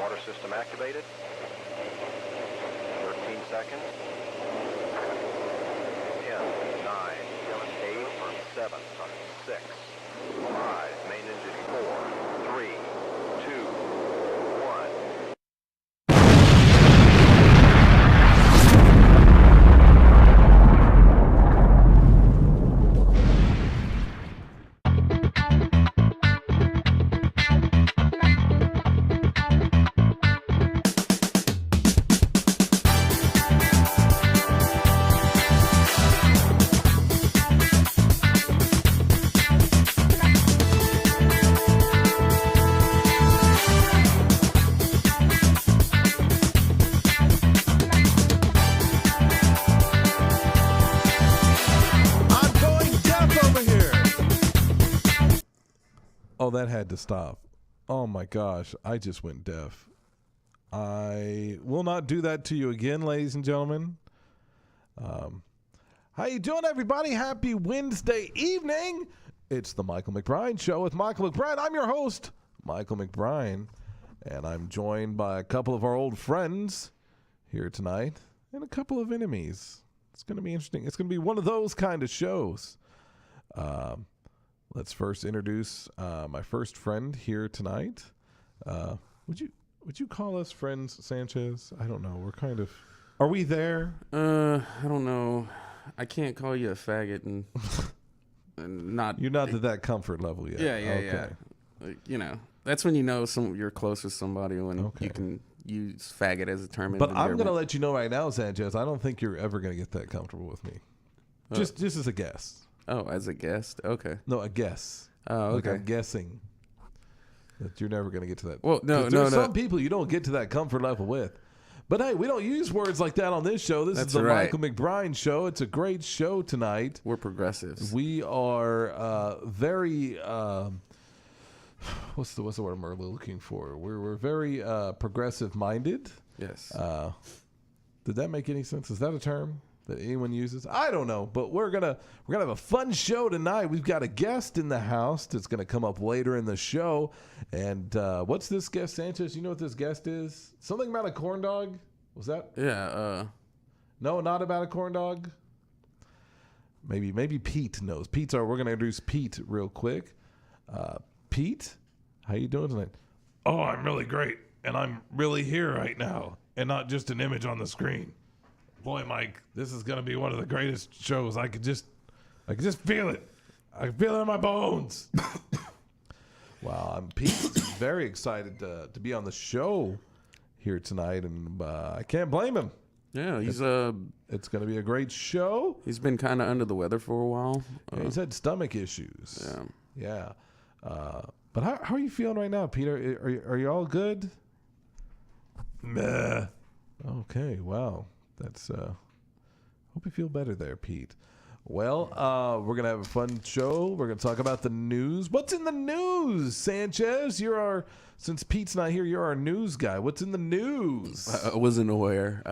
Water system activated. 13 seconds. 10, 9, 8, 7, 6, 5, main engine 4, 3, 2, 1. Oh, that had to stop. Oh my gosh, I just went deaf. I will not do that to you again, ladies and gentlemen. How you doing, everybody? Happy Wednesday evening. It's the Michael McBrine Show with Michael McBrine. I'm your host, Michael McBrine, and I'm joined by a couple of our old friends here tonight and a couple of enemies. It's going to be interesting. It's going to be one of those kind of shows. Let's first introduce my first friend here tonight. Would you call us friends, Sanchez? I don't know. We're kind of. Are we there? I don't know. I can't call you a faggot and not. You're not at that comfort level yet. Yeah. Like, that's when you know you're close with somebody when you can use faggot as a term. But I'm going to let you know right now, Sanchez. I don't think you're ever going to get that comfortable with me. Just as a guest. Oh, as a guest? Okay. No, a guess. Oh, okay. Like I'm guessing that you're never going to get to that. Well, no. Some people you don't get to that comfort level with. But hey, we don't use words like that on this show. This is the Michael McBrine Show. It's a great show tonight. We're progressives. We are very. What's the word I'm really looking for? We're very progressive minded. Yes. Did that make any sense? Is that a term that anyone uses? I don't know, but we're gonna have a fun show tonight. We've got a guest in the house that's gonna come up later in the show. And what's this guest, Sanchez? You know what this guest is? Something about a corn dog? Was that? Yeah. No, not about a corn dog. Maybe Pete knows. We're gonna introduce Pete real quick. Pete, how you doing tonight? Oh, I'm really great, and I'm really here right now, and not just an image on the screen. Boy, Mike, this is going to be one of the greatest shows. I could just feel it. I can feel it in my bones. Wow, Pete's very excited to be on the show here tonight, and I can't blame him. Yeah, it's going to be a great show. He's been kind of under the weather for a while. Yeah, he's had stomach issues. Yeah. But how are you feeling right now, Peter? Are you all good? Meh. Okay, wow. That's hope you feel better there, Pete. Well, we're gonna have a fun show. We're gonna talk about the news. What's in the news, Sanchez? Since Pete's not here, you're our news guy. What's in the news? I wasn't aware.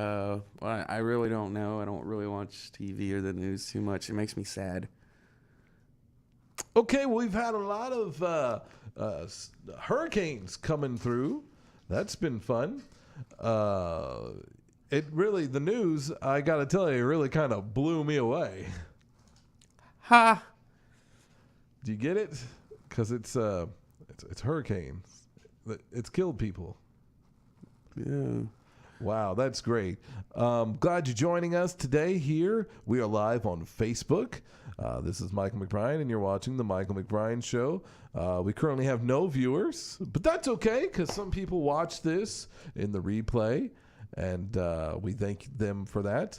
I really don't know. I don't really watch TV or the news too much. It makes me sad. Okay, well, we've had a lot of hurricanes coming through. That's been fun. The news, I got to tell you, it really kind of blew me away. Ha! Do you get it? Because it's hurricanes. It's killed people. Yeah. Wow, that's great. Glad you're joining us today here. We are live on Facebook. This is Michael McBrine, and you're watching the Michael McBrine Show. We currently have no viewers, but that's okay because some people watch this in the replay. And we thank them for that.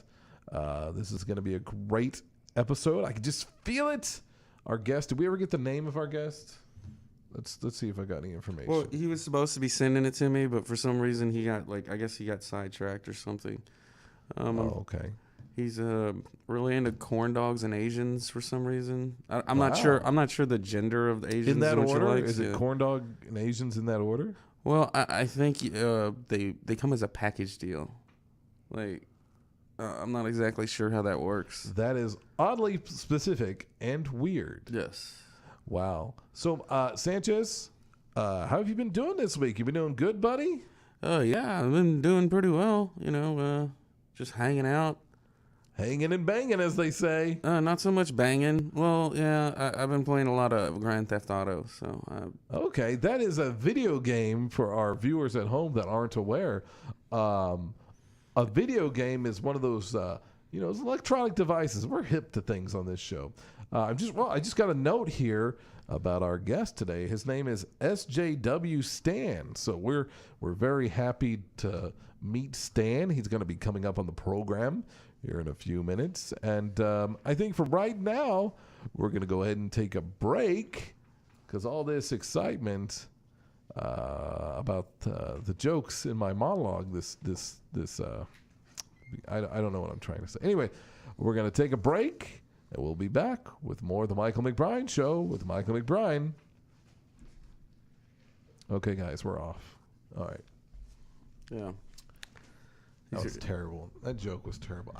This is going to be a great episode. I can just feel it. Our guest. Did we ever get the name of our guest? Let's see if I got any information. Well, he was supposed to be sending it to me, but for some reason he got sidetracked or something. Okay. He's really into corn dogs and Asians for some reason. I'm not sure. I'm not sure the gender of the Asians. In that order, is it corn dog and Asians in that order? Well, I think they come as a package deal. Like, I'm not exactly sure how that works. That is oddly specific and weird. Yes. Wow. So, Sanchez, how have you been doing this week? You been doing good, buddy? Oh yeah, I've been doing pretty well. Just hanging out. Hanging and banging, as they say. Not so much banging. Well, yeah, I've been playing a lot of Grand Theft Auto. So. Okay, that is a video game for our viewers at home that aren't aware. A video game is one of those, those electronic devices. We're hip to things on this show. I just got a note here about our guest today. His name is SJW Stan. So we're very happy to meet Stan. He's going to be coming up on the program here in a few minutes. And I think for right now, we're going to go ahead and take a break because all this excitement about the jokes in my monologue, I don't know what I'm trying to say. Anyway, we're going to take a break, and we'll be back with more of the Michael McBrine Show with Michael McBrine. Okay, guys, we're off. All right. Yeah. That was terrible. That joke was terrible.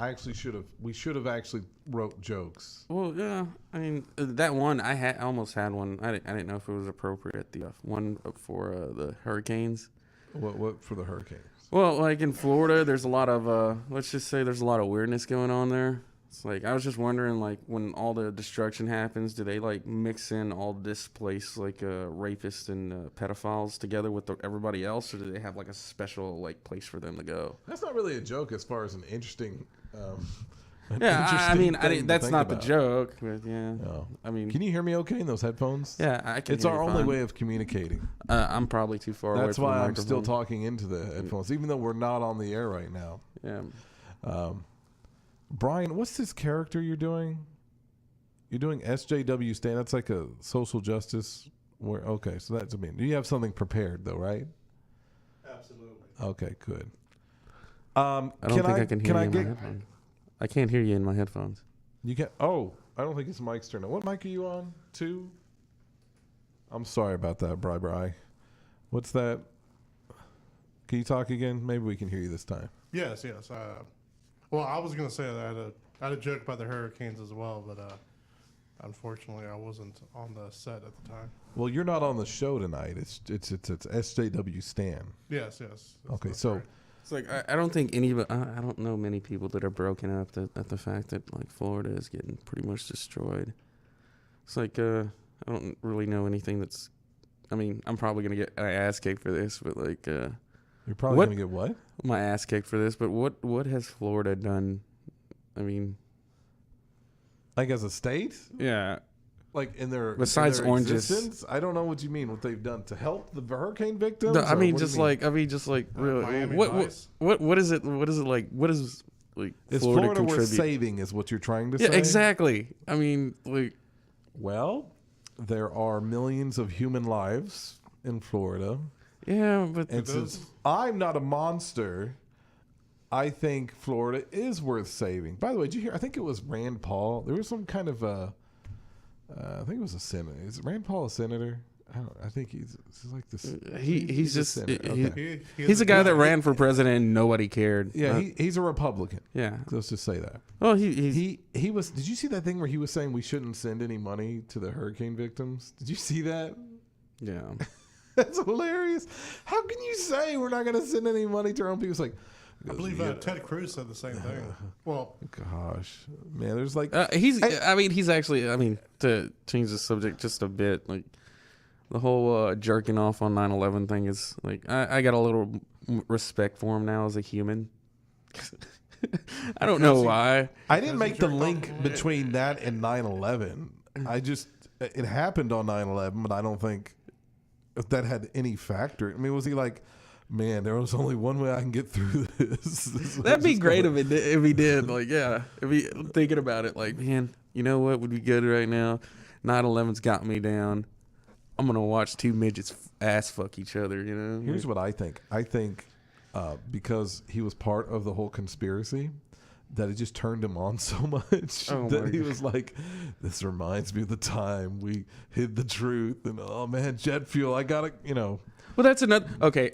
We should have actually wrote jokes. Well, yeah. I mean, that one I almost had one. I didn't know if it was appropriate. The one for the hurricanes. What for the hurricanes? Well, like in Florida, there's a lot of let's just say there's a lot of weirdness going on there. It's like I was just wondering, like when all the destruction happens, do they like mix in all displaced like rapists and pedophiles together with everybody else, or do they have like a special like place for them to go? That's not really a joke as far as an interesting. That's not the joke, but yeah. No. I mean, can you hear me okay in those headphones? Yeah, I can. It's our only way of communicating. I'm probably too far away. That's from why the I'm still microphone. talking into the headphones, even though we're not on the air right now. Yeah. Brian, what's this character you're doing? You're doing SJW Stan. That's like a social justice. Okay, so that's you have something prepared though, right? Absolutely. Okay, good. I don't think I can hear you in my headphones. I can't hear you in my headphones. You can. Oh, I don't think it's Mike's turn. What mic are you on? 2? I'm sorry about that, Bri. What's that? Can you talk again? Maybe we can hear you this time. Yes. Well, I was going to say that I had a joke about the hurricanes as well, but unfortunately, I wasn't on the set at the time. Well, you're not on the show tonight. It's SJW Stan. Yes. Okay, that's so right. It's like I don't think I don't know many people that are broken up at the fact that like Florida is getting pretty much destroyed. It's like I don't really know anything that's. I mean, I'm probably gonna get an ass kicked for this, but like you're probably gonna get what? My ass kicked for this, but what has Florida done? I mean, like as a state? Yeah. Like in their besides in their oranges, existence? I don't know what you mean. What they've done to help the hurricane victims? I mean, just like really. What is it? What is it like? What is like? Is Florida worth contribute? saving? Is what you're trying to say? Yeah, exactly. I mean, like, well, there are millions of human lives in Florida. Yeah, but and since I'm not a monster, I think Florida is worth saving. By the way, did you hear? I think it was Rand Paul. There was some kind of I think it was a senator. Is Rand Paul a senator? I think he's like this. He's just okay. he's a guy that ran for president and nobody cared. Yeah, he's a Republican. Yeah, let's just say that. Well, he was. Did you see that thing where he was saying we shouldn't send any money to the hurricane victims? Did you see that? Yeah, that's hilarious. How can you say we're not going to send any money to our own people? It's like. I believe Ted Cruz said the same thing. Well, gosh, man, there's like he's actually. I mean, to change the subject just a bit, like the whole jerking off on 9/11 thing is like I got a little respect for him now as a human. I don't know why. I didn't make the link between that and 9/11. It happened on 9/11, but I don't think that had any factor. I mean, was he like? Man, there was only one way I can get through this. That'd be great if he did. Like, yeah, if he thinking about it, like, man, you know what would be good right now? 9/11's got me down. I'm gonna watch two midgets ass fuck each other. You know. Here's what I think. I think because he was part of the whole conspiracy, that it just turned him on so much that he was like, "This reminds me of the time we hid the truth." And oh man, jet fuel. I gotta, Well, that's another. Okay.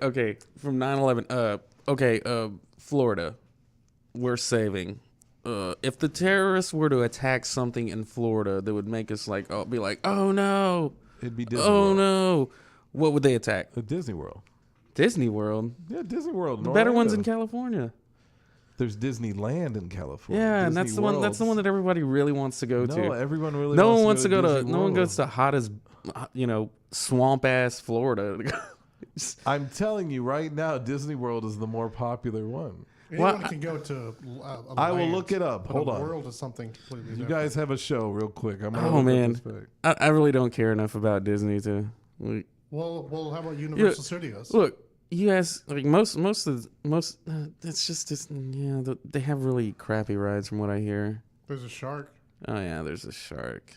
From 9/11. Florida, we're saving. If the terrorists were to attack something in Florida that would make us oh no, it'd be Disney oh World. no, what would they attack? The Disney World. Disney World. Yeah, Disney World. The better ones in Orlando. California. There's Disneyland in California. Yeah, and Disney that's the one. That's the one that everybody really wants to go No, to. everyone really. No one wants to go to. Disney No one goes World. to hot as, swamp ass Florida. I'm telling you right now, Disney World is the more popular one. Anyone can go to. I will look it up. But Hold a on. world is something completely You different. guys have a show real quick. I'm gonna Oh look up man, this fact. I really don't care enough about Disney to. Well, how about Universal Studios? Look, you guys like most. It's just they have really crappy rides from what I hear. There's a shark. Oh yeah, there's a shark.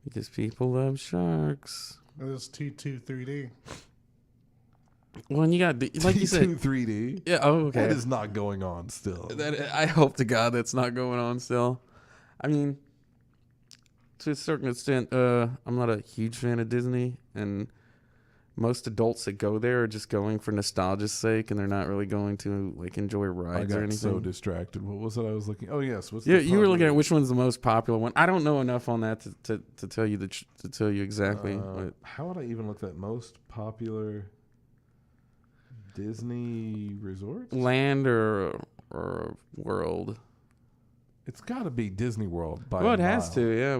Because people love sharks. There's T2 3D. Well, and you got like you said. 3D. Yeah. Oh, okay. That is not going on still. I hope to God that's not going on still. I mean, to a certain extent, I'm not a huge fan of Disney, and most adults that go there are just going for nostalgia's sake, and they're not really going to like enjoy I rides or got anything. so distracted. What was it I was looking? Oh yes, what's Yeah, the you were looking at popular- which one's the most popular one. I don't know enough on that to tell you to tell you exactly. How would I even look at most popular Disney resorts? Land or world? It's got to be Disney World by Well, a it has mile. to, yeah.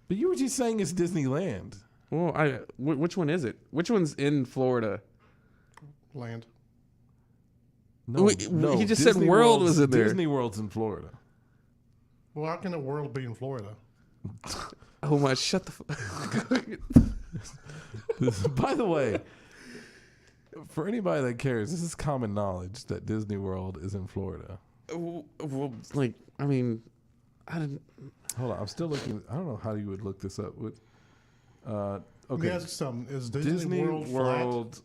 But you were just saying it's Disneyland. Well, which one is it? Which one's in Florida? Land. No, He just said Disney World World's- was in there. Disney World's in Florida. Well, how can a world be in Florida? Oh my! Shut the. By the way, for anybody that cares, this is common knowledge that Disney World is in Florida. Well, like, I mean, I didn't. Hold on, I'm still looking. I don't know how you would look this up. With, Let me okay, ask you something. Is Disney World flat? World.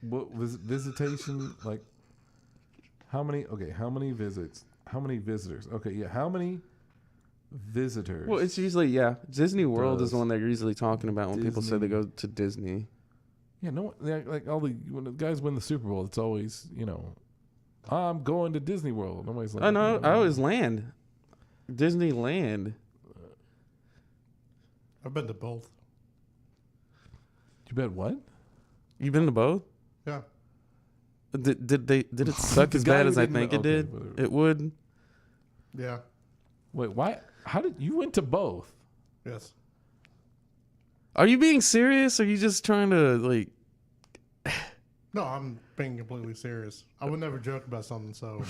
What was visitation like? How many? Okay, how many visits? How many visitors? Okay, yeah, how many visitors? Well, it's usually Disney World is Does the one they're usually talking about when people say they go to Disney. Yeah, no, like all the when the guys win the Super Bowl, it's always I'm going to Disney World. Nobody's like, Oh no, I always land. Disneyland. I've been to both. You bet what? You been to both? Yeah. Did it suck The as guy bad who as I didn't- think it okay, did? whatever. It would. Yeah. Wait, why? How did you went to both? Yes. Are you being serious? Or are you just trying to like? No, I'm being completely serious. I would never joke about something so.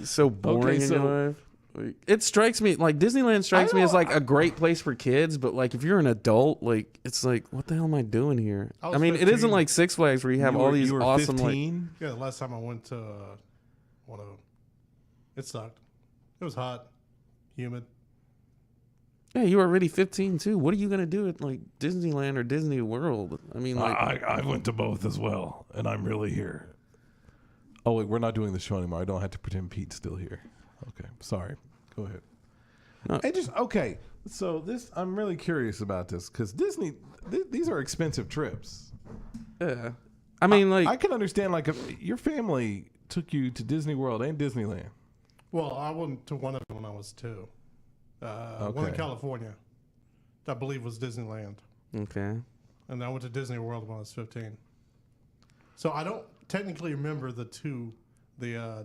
So boring in so- your life. Like, it strikes me like Disneyland strikes me as like a great place for kids, but like if you're an adult, like it's like what the hell am I doing here? I I was mean, it 15. isn't like Six Flags where you have all these you were awesome like 15? Yeah, the last time I went to one of them, it sucked. It was hot, humid. yeah, you were already 15 too. What are you gonna do at like Disneyland or Disney World? I mean, like I went to both as well, and I'm really here. Oh wait, we're not doing the show anymore. I don't have to pretend Pete's still here. Okay, sorry. Go ahead. No. And just okay. So this, I'm really curious about this because Disney, these are expensive trips. yeah. I mean, like I can understand like if your family took you to Disney World and Disneyland. Well, I went to one of them when I was 2. One in Okay. California, I believe was Disneyland. okay. And I went to Disney World when I was 15. So I don't technically remember the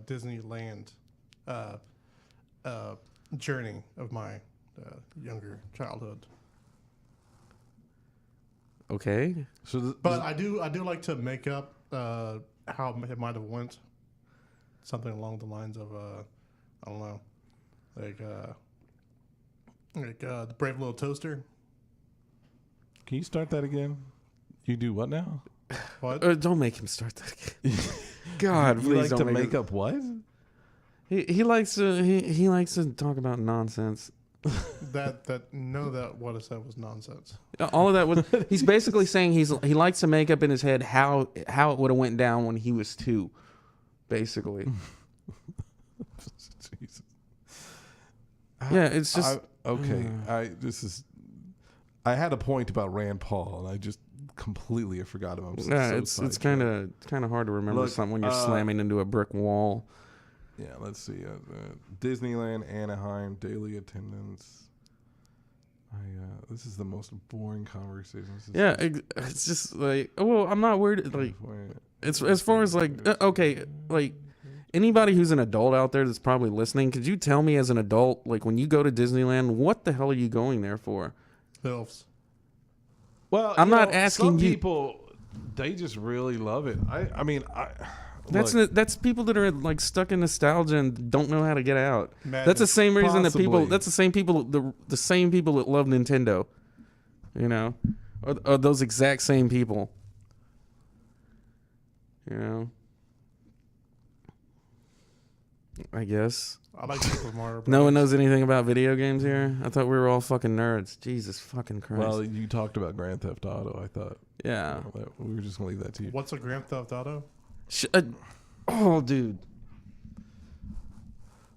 Disneyland journey of my younger childhood. Okay. So, But I do like to make up how it might have went. Something along the lines of I don't know, like the Brave Little Toaster. can you start that again? You do what now? What? Don't make him start that again. God, You please like don't to make make him. up what? He likes to talk about nonsense. that none of that what I said was nonsense. All of that was he's basically saying he likes to make up in his head how it would have went down when he was 2, basically. Jesus. Yeah, it's just I had a point about Rand Paul, and I just completely forgot about him. yeah, it's kind of hard to remember Look, something when you're slamming into a brick wall. Yeah, let's see. Disneyland, Anaheim, daily attendance. This is the most boring conversation. Yeah, it's just like, well, I'm not worried. Like, it's as far as like, okay, like anybody who's an adult out there that's probably listening, could you tell me as an adult, like when you go to Disneyland, what the hell are you going there for? Elves. Well, I'm not asking some you. people, they just really love it. I mean, That's people that are like stuck in nostalgia and don't know how to get out. Madness. That's the same reason that people. Possibly. That's the same people. The same people that love Nintendo, you know, are those exact same people. You know, I guess. I like Super Mario Bros. No one knows anything about video games here. I thought we were all fucking nerds. Jesus fucking Christ. well, you talked about Grand Theft Auto. I thought yeah. we were just gonna leave that to you. What's a Grand Theft Auto? Oh, dude.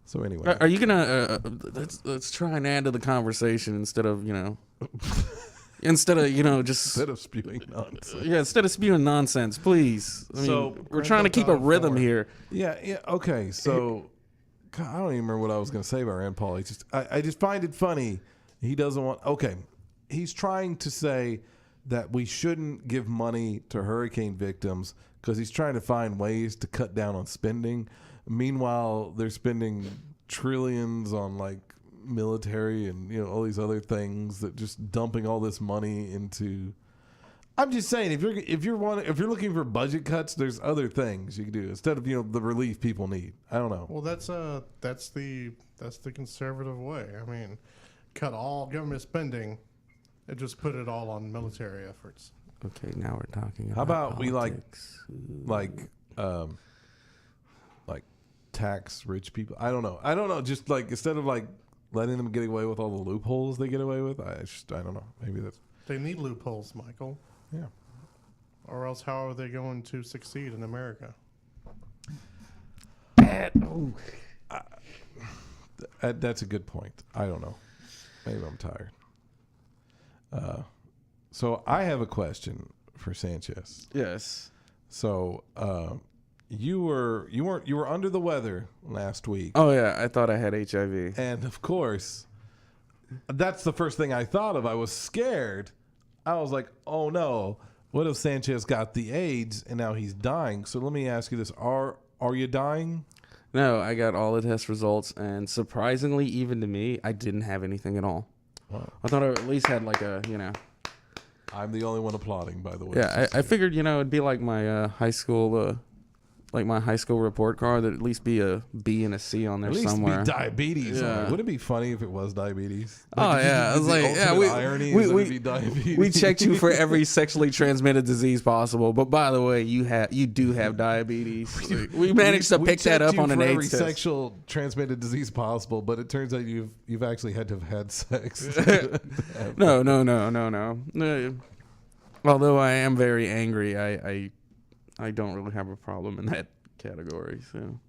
So anyway, Are you gonna let's try and add to the conversation instead of just instead of spewing nonsense. yeah, instead of spewing nonsense, please. I mean, So, we're trying to keep a rhythm here. Yeah. Okay. So, God, I don't even remember what I was going to say about Rand Paul. I just find it funny. He doesn't want. Okay, he's trying to say that we shouldn't give money to hurricane victims because he's trying to find ways to cut down on spending. Meanwhile, they're spending trillions on like military and all these other things, that just dumping all this money into. I'm just saying, if you're looking for budget cuts, there's other things you can do instead of the relief people need. I don't know. Well, that's the conservative way. I mean, cut all government spending and just put it all on military efforts. Okay, now we're talking about How about politics. we like tax rich people? I don't know. Just like instead of like letting them get away with all the loopholes they get away with, I don't know. Maybe that's They need loopholes, Michael. yeah. Or else how are they going to succeed in America? That's a good point. I don't know. Maybe I'm tired. So I have a question for Sanchez. Yes. So you were under the weather last week, Oh yeah, I thought I had HIV. and of course, that's the first thing I thought of. I was scared. I was like, "Oh no, what if Sanchez got the AIDS and now he's dying?" So let me ask you this: Are you dying? No, I got all the test results, and surprisingly, even to me, I didn't have anything at all. Wow. I thought I at least had like a I'm the only one applauding, by the way. Yeah, I figured it'd be like my high school report card, that at least be a B and a C on there At least somewhere. be diabetes. Yeah. Wouldn't it be funny if it was diabetes? Oh yeah, I was like, yeah, irony is that it'd be diabetes. we checked you for every sexually transmitted disease possible, but by the way, you do have diabetes. We managed to pick that up on an every AIDS test. sexual transmitted disease possible, but it turns out you've actually had to have had sex. No. Although I am very angry, I don't really have a problem in that category. So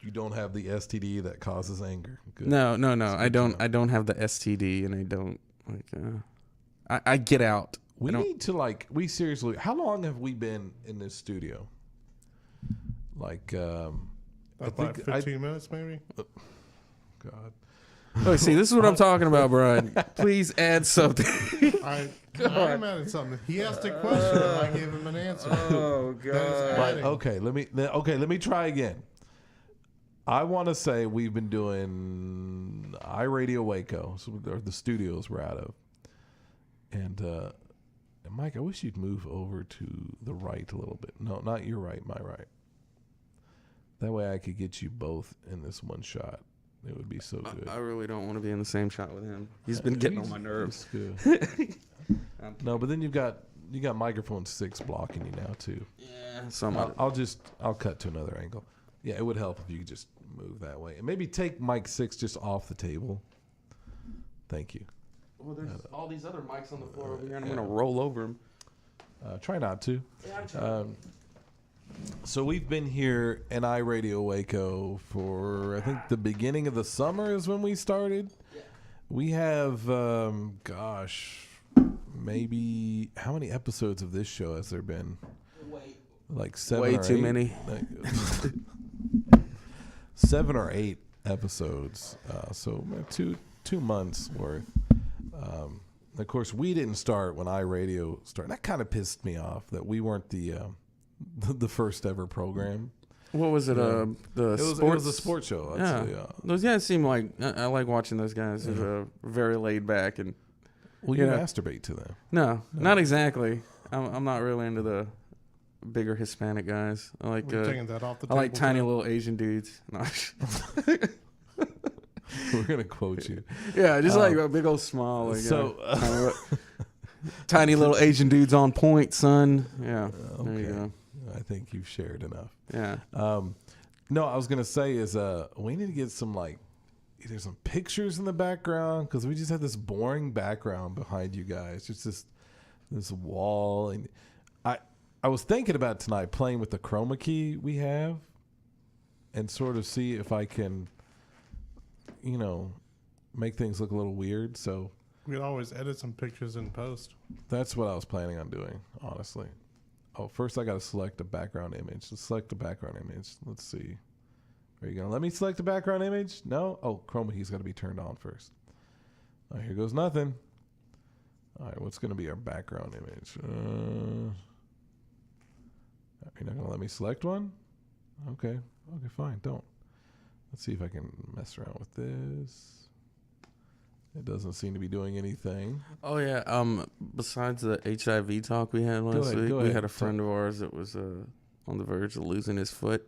You don't have the STD that causes anger. Good. no. I don't have the STD, and I don't I get out. We need to we seriously. How long have we been in this studio? About 15 minutes, maybe. God. Oh, see, this is what I'm talking about, Brian. Please add something. I am adding something. He asked a question and I gave him an answer. Oh That is God. adding. Let me try again. I want to say we've been doing iRadio Waco, so the studios we're out of, and Mike, I wish you'd move over to the right a little bit. No, not your right, my right. That way I could get you both in this one shot. It would be so good. I really don't want to be in the same shot with him. He's been getting on my nerves. It's good. No, but then you got microphone 6 blocking you now too. Yeah. I'll cut to another angle. Yeah, it would help if you could just move that way and maybe take mic 6 just off the table. Thank you. Well, there's all these other mics on the floor over here, and I'm gonna roll over them. Try not to. Yeah, I'm trying. So we've been here in iRadio Waco for, I think, the beginning of the summer is when we started. Yeah. We have, maybe, how many episodes of this show has there been? Like 7 Way or too 8? many. 7 or 8 episodes. So 2 months worth. Of course, we didn't start when iRadio started. That kind of pissed me off that we weren't the first ever program. What was it? Yeah. The It sports. was a sports show. I'd Yeah, say, those guys seem like I like watching those guys. They're very laid back and well, you Yeah. masturbate to them. no, not exactly. I'm not really into the bigger Hispanic guys. I like We're taking that off the I like table, tiny too. little Asian dudes. No. We're gonna quote you. Yeah, just like a big old smile. Like, So, tiny little Asian dudes on point, son. Yeah, there you okay. go. I think you've shared enough. Yeah. No, I was gonna say is we need to get some like either some pictures in the background because we just have this boring background behind you guys. Just this wall, and I was thinking about tonight playing with the chroma key we have, and sort of see if I can, make things look a little weird. So We could always edit some pictures in post. that's what I was planning on doing, honestly. Oh, first I got to select a background image. Let's select the background image. Let's see. Are you going to let me select the background image? No? Oh, chroma key's got to be turned on first. All right, here goes nothing. All right, what's going to be our background image? You're not going to let me select one? Okay. Okay, fine. Don't. Let's see if I can mess around with this. It doesn't seem to be doing anything. Oh yeah. Besides the HIV talk we had last week, go we ahead. had a friend of ours that was on the verge of losing his foot.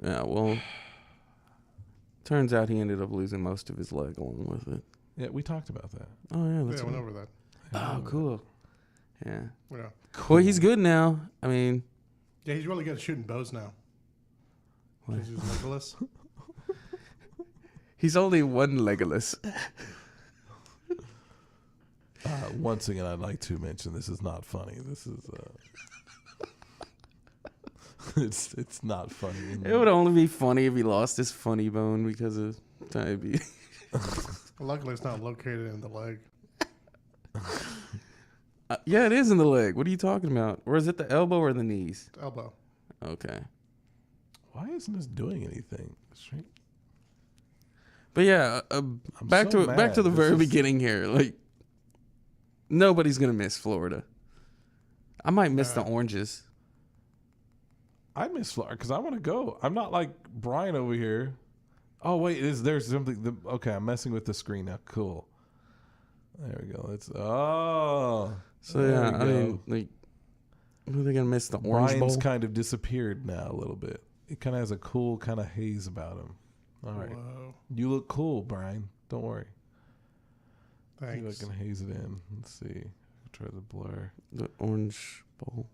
Yeah. Well, turns out he ended up losing most of his leg along with it. Yeah, we talked about that. Oh yeah. Yeah, That's I went over that. Oh, cool. Yeah. Yeah. Well, he's good now. I mean, Yeah, he's really good at shooting bows now. What? Because he's Legolas. he's only one Legolas. Once again, I'd like to mention this is not funny. This is it's not funny. It would only be funny if he lost his funny bone because of diabetes. Luckily, it's not located in the leg. Yeah, it is in the leg. What are you talking about? Or is it the elbow or the knees? Elbow. Okay. Why isn't this doing anything? Straight. But yeah, back so to back to mad. the This very is- beginning here. Like, nobody's gonna miss Florida. I might miss the oranges. I miss Florida because I want to go. I'm not like Brian over here. Oh wait, there's something? Okay, I'm messing with the screen now. Cool. There we go. So there yeah, we I go. mean, like, are they gonna miss the orange Brian's bowl? kind of disappeared now a little bit. He kind of has a cool kind of haze about him. All right, Whoa. you look cool, Brian. Don't worry. See Thanks. if I can haze it in. Let's see. Try the blur. The orange bowl.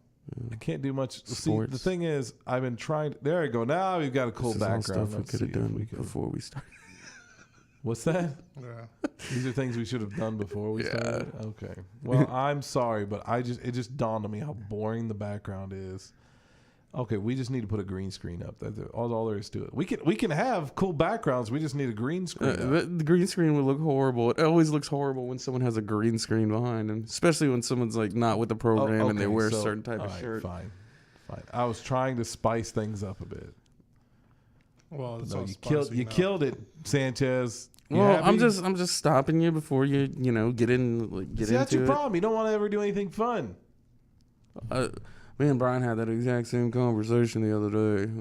I can't do much. See, the Sports. thing is, I've been trying. There we go. Now we've got a cool This is all background. stuff we Let's could have see if done we can- before we started. What's that? Yeah. These are things we should have done before we Yeah. started. Okay. Well, I'm sorry, but it just dawned on me how boring the background is. Okay, we just need to put a green screen up. That's all there is to it. We can have cool backgrounds. We just need a green screen. up. The green screen would look horrible. It always looks horrible when someone has a green screen behind them, especially when someone's like not with the program and they okay, wear a so- certain type all of right, shirt. Fine. I was trying to spice things up a bit. Well, it's No, all you killed it, Sanchez. You Well, happy? I'm just stopping you before you get in get See, that's into your it. problem. You don't want to ever do anything fun. Me and Brian had that exact same conversation the other day.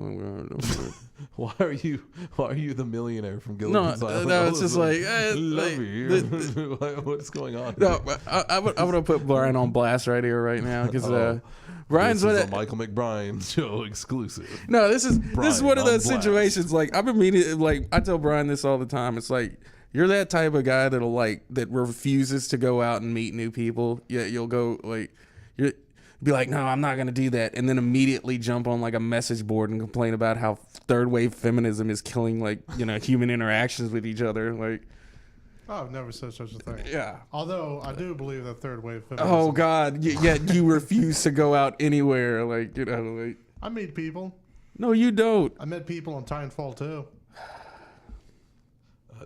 Why are you the millionaire from No, Gilligan's Island? no, it's just like, love like, you. What's going on? No, I'm gonna put Brian on blast right here, right now, because Brian's this one is of a Michael McBrine show exclusive. no, this is Brian one of on those blast. situations. Like I'm immediately like I tell Brian this all the time. It's like you're that type of guy that refuses to go out and meet new people. Yeah, you'll go like you be like, no, I'm not gonna do that, and then immediately jump on like a message board and complain about how third wave feminism is killing human interactions with each other. Like, Oh, I've never said such a thing. yeah. Although I do believe that third wave feminism. Oh God! Yet you refuse to go out anywhere. Like I meet people. no, you don't. I met people on Titanfall too.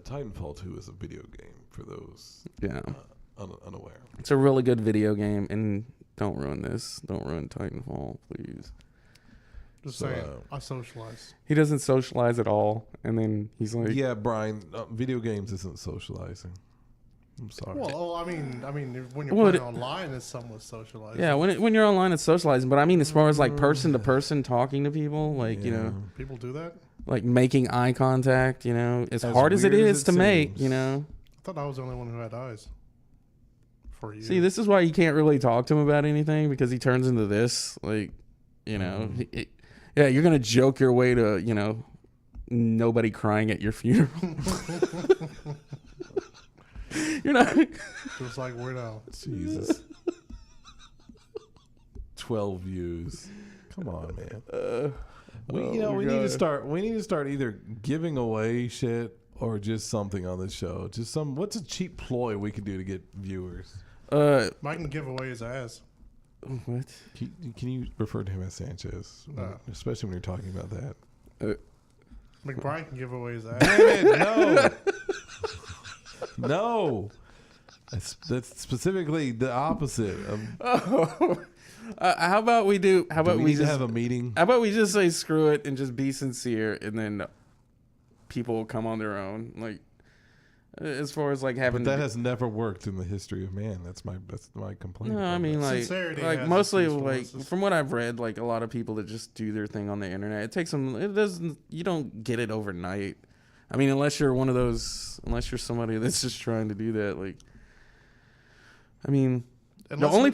Titanfall 2 is a video game for those Yeah, unaware. it's a really good video game, and don't ruin this. Don't ruin Titanfall, please. Just So, saying, I socialize. He doesn't socialize at all, and then he's like, Yeah, Brian, video games isn't socializing. I'm sorry. Well, I mean, when you're Well, playing online, it's somewhat socialized. Yeah, when you're online, it's socializing. But I mean, as far as like person to person talking to people, like you know, People do that. like making eye contact, you know, as As hard as it weird as is it to make, seems. you know. I thought I was the only one who had eyes. For you. See, this is why you can't really talk to him about anything because he turns into this, like, you know, yeah, you're gonna joke your way to, you know, nobody crying at your funeral. You're not. Just like Weird Al. Jesus. 12 views. Come on, man. We need to start. We need to start either giving away shit or just something on this show. Just what's a cheap ploy we can do to get viewers? Mike can give away his ass. What? Can you refer to him as Sanchez, especially when you're talking about that? McBrine can give away his ass. Damn it, no. No. That's specifically the opposite. How about we do? How about we we need to just have a meeting? How about we just say screw it and just be sincere, and then people will come on their own. Like as far as like having But that has never worked in the history of man. That's my complaint. No, I mean Sincerity like has mostly its like nuances. from what I've read, like a lot of people that just do their thing on the internet. It takes them. It doesn't. You don't get it overnight. I mean, unless you're one of those. Unless you're somebody that's just trying to do that. Like, I mean, the only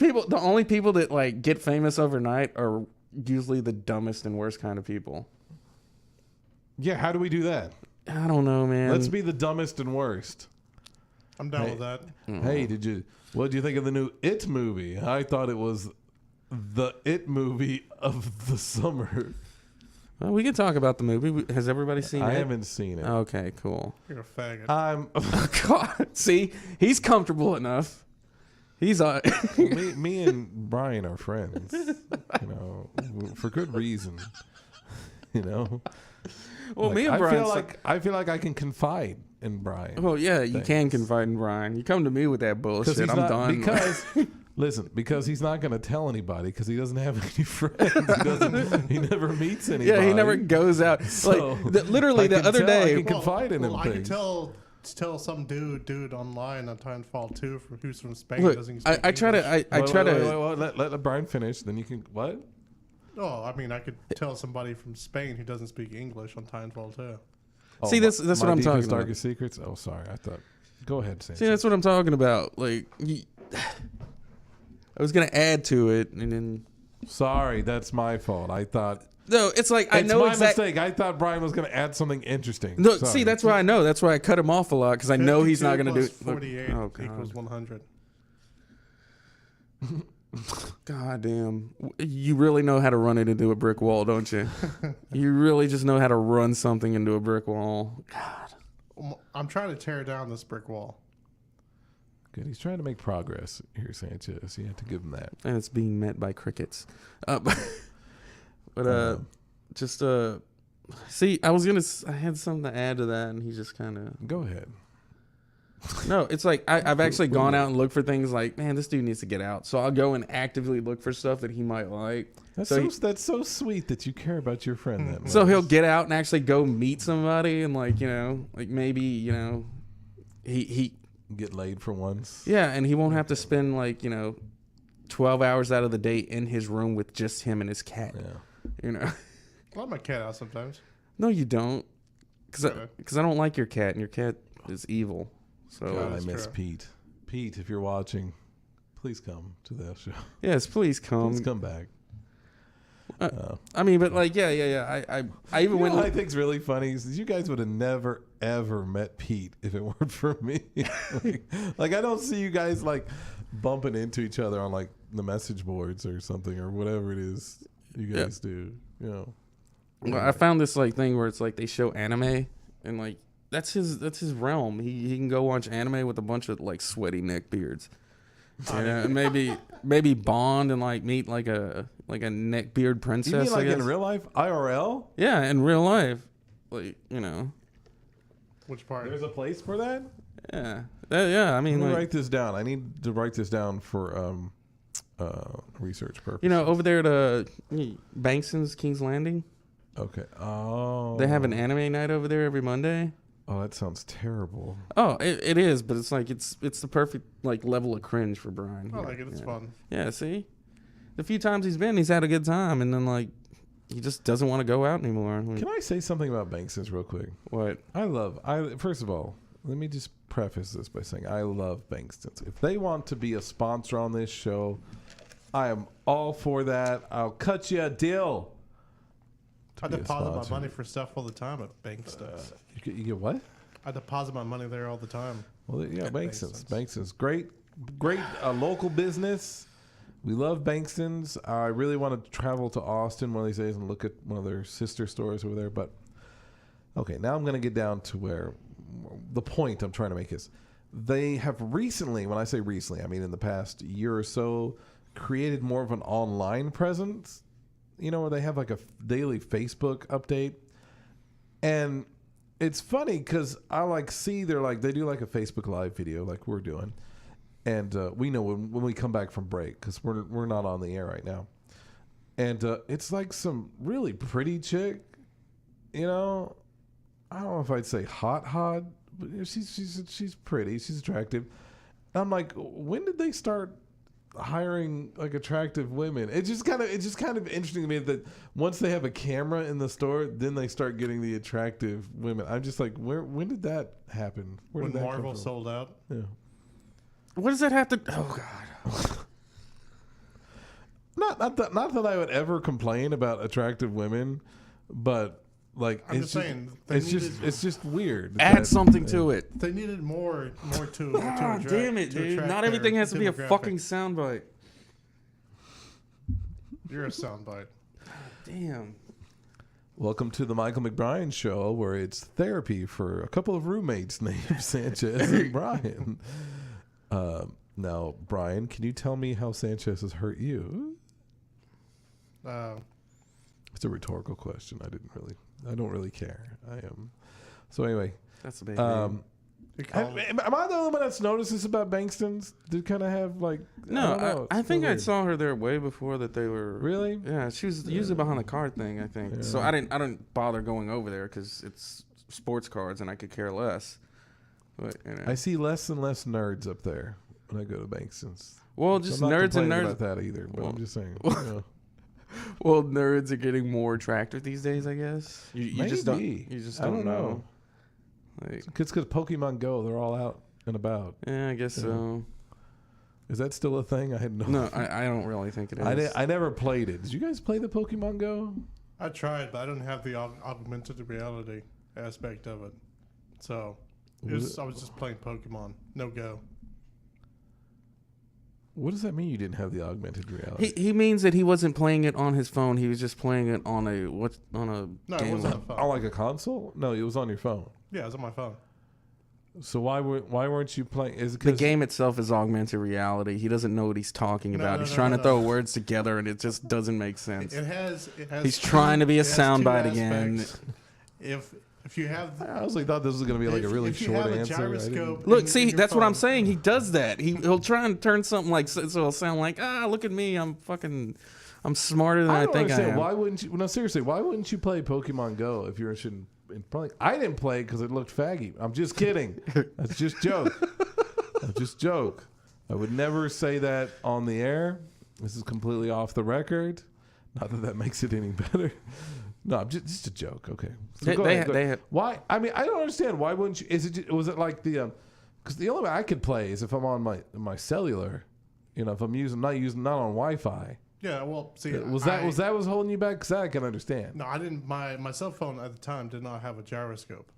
people that like get famous overnight are usually the dumbest and worst kind of people. Yeah, how do we do that? I don't know, man. Let's be the dumbest and worst. I'm down with that. Hey, what did you think of the new It movie? I thought it was the It movie of the summer. Well, we can talk about the movie. Has everybody seen it? I haven't seen it. Okay, cool. You're a faggot. I'm God, see, he's comfortable enough. He's me and Brian are friends, you know, for good reason. You know. Well, Like, me and Brian. I feel like I can confide in Brian. Well, yeah, you can Thanks. confide in Brian. You come to me with that bullshit, I'm done. Because he's not going to tell anybody because he doesn't have any friends. He never meets anybody. Yeah, he never goes out. So, Literally the other I day. can confide in him. I can things. tell some dude online on Timefall 2 who's from Spain Look, doesn't speak I try English. to. I try to. Wait, let Brian finish. Then you can what? Oh, I mean, I could tell somebody from Spain who doesn't speak English on Timefall 2. See, that's what I'm talking about. Darkest secrets. Oh, sorry. I thought. Go ahead, Sanchez. See, that's what I'm talking about. Like, I was gonna add to it, and then. Sorry, that's my fault. I thought. No, it's like I It's know my exactly. mistake. I thought Brian was going to add something interesting. No, Sorry. see, that's why I know. That's why I cut him off a lot because I know he's not gonna do. 52 plus 48 Oh, equals 100. God damn. You really know how to run it into a brick wall, don't you? You really just know how to run something into a brick wall. God. I'm trying to tear down this brick wall. Good. He's trying to make progress here, Sanchez. You have to give him that. And it's being met by crickets. Just see, I had something to add to that, and he just kind of. Go ahead. No, it's like I've actually gone out and looked for things like, man, this dude needs to get out. So I'll go and actively look for stuff that he might like. That's So that's so sweet that you care about your friend that much. So he'll get out and actually go meet somebody, and like, you know, like maybe, you know, he get laid for once. yeah, and he won't have to spend like, you know, 12 hours out of the day in his room with just him and his cat. Yeah. You know. I let my cat out sometimes. No, you don't. Because I don't like your cat, and your cat is evil. So God, I that's miss true. Pete. Pete, if you're watching, please come to that show. yes, please come. Please come back. I mean, but like, yeah. I even You went. know what I think's really funny is you guys would have never ever met Pete if it weren't for me. like I don't see you guys like bumping into each other on like the message boards or something or whatever it is you guys do. You know. Well, I found this like thing where it's like they show anime, and like that's his realm. He can go watch anime with a bunch of like sweaty neckbeards. And maybe bond and like meet like a neckbeard princess. You mean like I guess. in real life, IRL? Yeah, in real life, like, you know. Which part? There's a place for that. Yeah, yeah. I mean, Let me like, write this down. I need to write this down for research purposes. you know, over there at Bankston's King's Landing, Okay. Oh. they have an anime night over there every Monday. Oh, that sounds terrible. Oh, it is, but it's like it's the perfect like level of cringe for Brian. I like it. It's fun. Yeah, see? The few times he's been, he's had a good time, and then like he just doesn't want to go out anymore. Like, Can I say something about Bankston's real quick? what? First of all, let me just preface this by saying I love Bankston's. If they want to be a sponsor on this show, I am all for that. I'll cut you a deal. I deposit my money for stuff all the time at Bankston's. You get what? I deposit my money there all the time. Well, yeah, At Bankston's. Bankston's. Bankston's. Great local business. We love Bankston's. I really want to travel to Austin one of these days and look at one of their sister stores over there. But, okay, now I'm going to get down to where the point I'm trying to make is they have recently, when I say recently, I mean in the past year or so, created more of an online presence, where they have like a daily Facebook update. And it's funny because I see they do like a Facebook Live video like we're doing. And we know when we come back from break because we're not on the air right now. And it's like some really pretty chick, I don't know if I'd say hot, but she's pretty, she's attractive. And I'm like, when did they start hiring like attractive women? It's just kind of interesting to me that once they have a camera in the store, then they start getting the attractive women. I'm just like, when did that happen? Where When did that come Marvel from? sold out. Yeah. What does that have to? Oh God. Not that I would ever complain about attractive women, but like I'm just saying. it's just weird. Add something to it. They needed more to God attract, damn it, to dude! attract Not their everything has to be a demographic. fucking soundbite. You're a soundbite. Damn. Welcome to the Michael McBrine Show, where it's therapy for a couple of roommates named Sanchez and Brian. Now, Brian, can you tell me how Sanchez has hurt you? It's a rhetorical question. I don't really care. I am. So anyway, That's a big am I the only one that's noticed this about Bankston's? Did kind of have like No, I think I weird. saw her there way before that they were. Really? Yeah, she was usually behind the card thing, I think. So I didn't bother going over there because it's sports cards and I could care less. But I see less and less nerds up there when I go to Bankston's. well, So just I'm not nerds and complaining nerds. about that either. But I'm just saying. Well, nerds are getting more attractive these days, I guess. You just don't. Maybe. You just I don't don't know. Like, It's because Pokemon Go, they're all out and about. yeah, I guess so. Is that still a thing? I had No, I don't really think it is. I never played it. Did you guys play the Pokemon Go? I tried, but I didn't have the augmented reality aspect of it. So I was just playing Pokemon. No Go. What does that mean? You didn't have the augmented reality? He means that he wasn't playing it on his phone. He was just playing it on a No, it game. wasn't a phone. On like a console? No, it was on your phone. Yeah, it was on my phone. So why weren't you playing? Is it The 'cause- game itself is augmented reality. He doesn't know what he's talking No, about. no, He's no, trying no, to throw no. words together, and it just doesn't make sense. It has. He's trying to be a it has two soundbite again. aspects. If you have, I honestly thought this was going to be like a really if you short have a answer. I didn't- gyroscope Look, in see, your that's what I'm phone- saying. He does that. He'll try and turn something like so it'll sound like look at me. I'm smarter than I I don't think I understand. am. Why wouldn't you? No, seriously, why wouldn't you play Pokemon Go if you're interested in playing? I didn't play it because it looked faggy. I'm just kidding. That's just joke. That's just joke. I would never say that on the air. This is completely off the record. Not that makes it any better. No, just a joke. Okay. So They- go they ahead, ha- go they ahead. ha- Why? I mean, I don't understand. Why wouldn't you? Was it like the? Because the only way I could play is if I'm on my cellular. If I'm not on Wi-Fi. Yeah, well, see, Was that what's holding you back? Because I can understand. No, I didn't. My cell phone at the time did not have a gyroscope,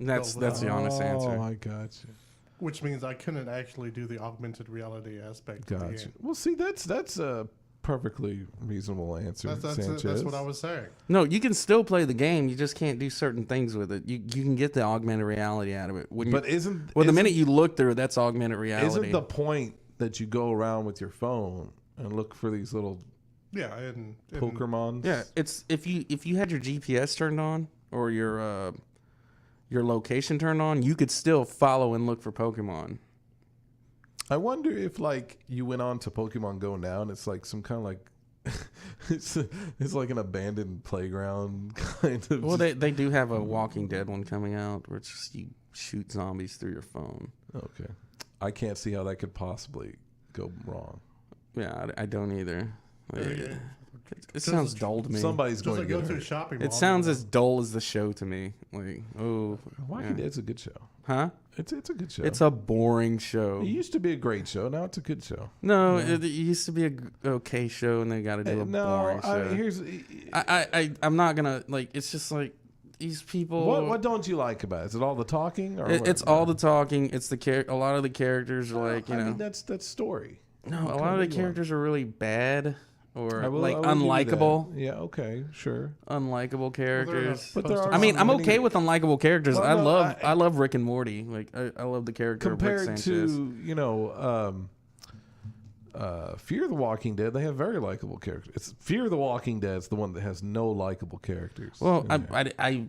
That's the honest answer. Oh, I got you. which means I couldn't actually do the augmented reality aspect. Of the Got you. game. Well, see, that's a perfectly reasonable answer, Sanchez. That's what I was saying. No, you can still play the game. You just can't do certain things with it. You can get the augmented reality out of it. But the minute you look through it, that's augmented reality. isn't the point that you go around with your phone and look for these little Yeah, and Pokemons? Yeah, it's if you had your GPS turned on or your location turned on, you could still follow and look for Pokemon. I wonder if like you went on to Pokemon Go now and it's like some kind of like it's like an abandoned playground kind of. Well, they do have a Walking Dead one coming out, which is you shoot zombies through your phone. Okay, I can't see how that could possibly go wrong. Yeah, I don't either. Like, it Just sounds a- dull to me. Somebody's Just going like to go get to a hurt. shopping mall. It sounds as dull as the show to me. Like, oh, Walking yeah. Dead's a good show. Huh? It's a good show. It's a boring show. It used to be a great show. Now it's a good show. No, it used to be a okay show, and they got to do a boring show. Here's I'm not gonna like. It's just like these people. what don't you like about it? Is it all the talking? Or It's all the talking. It's the a lot of the characters are like, you I know. mean, that's story. No, a Okay, lot of what the do you want? characters are really bad or I will like give you that. unlikable. Yeah. Okay. Sure. Unlikable characters. But there are. I mean, I'm many- okay with unlikable characters. Well, I no, love I love Rick and Morty. Like I love the character of Rick compared Sanchez. to Fear the Walking Dead. They have very likable characters. It's Fear the Walking Dead's the one that has no likable characters. Well, in there. I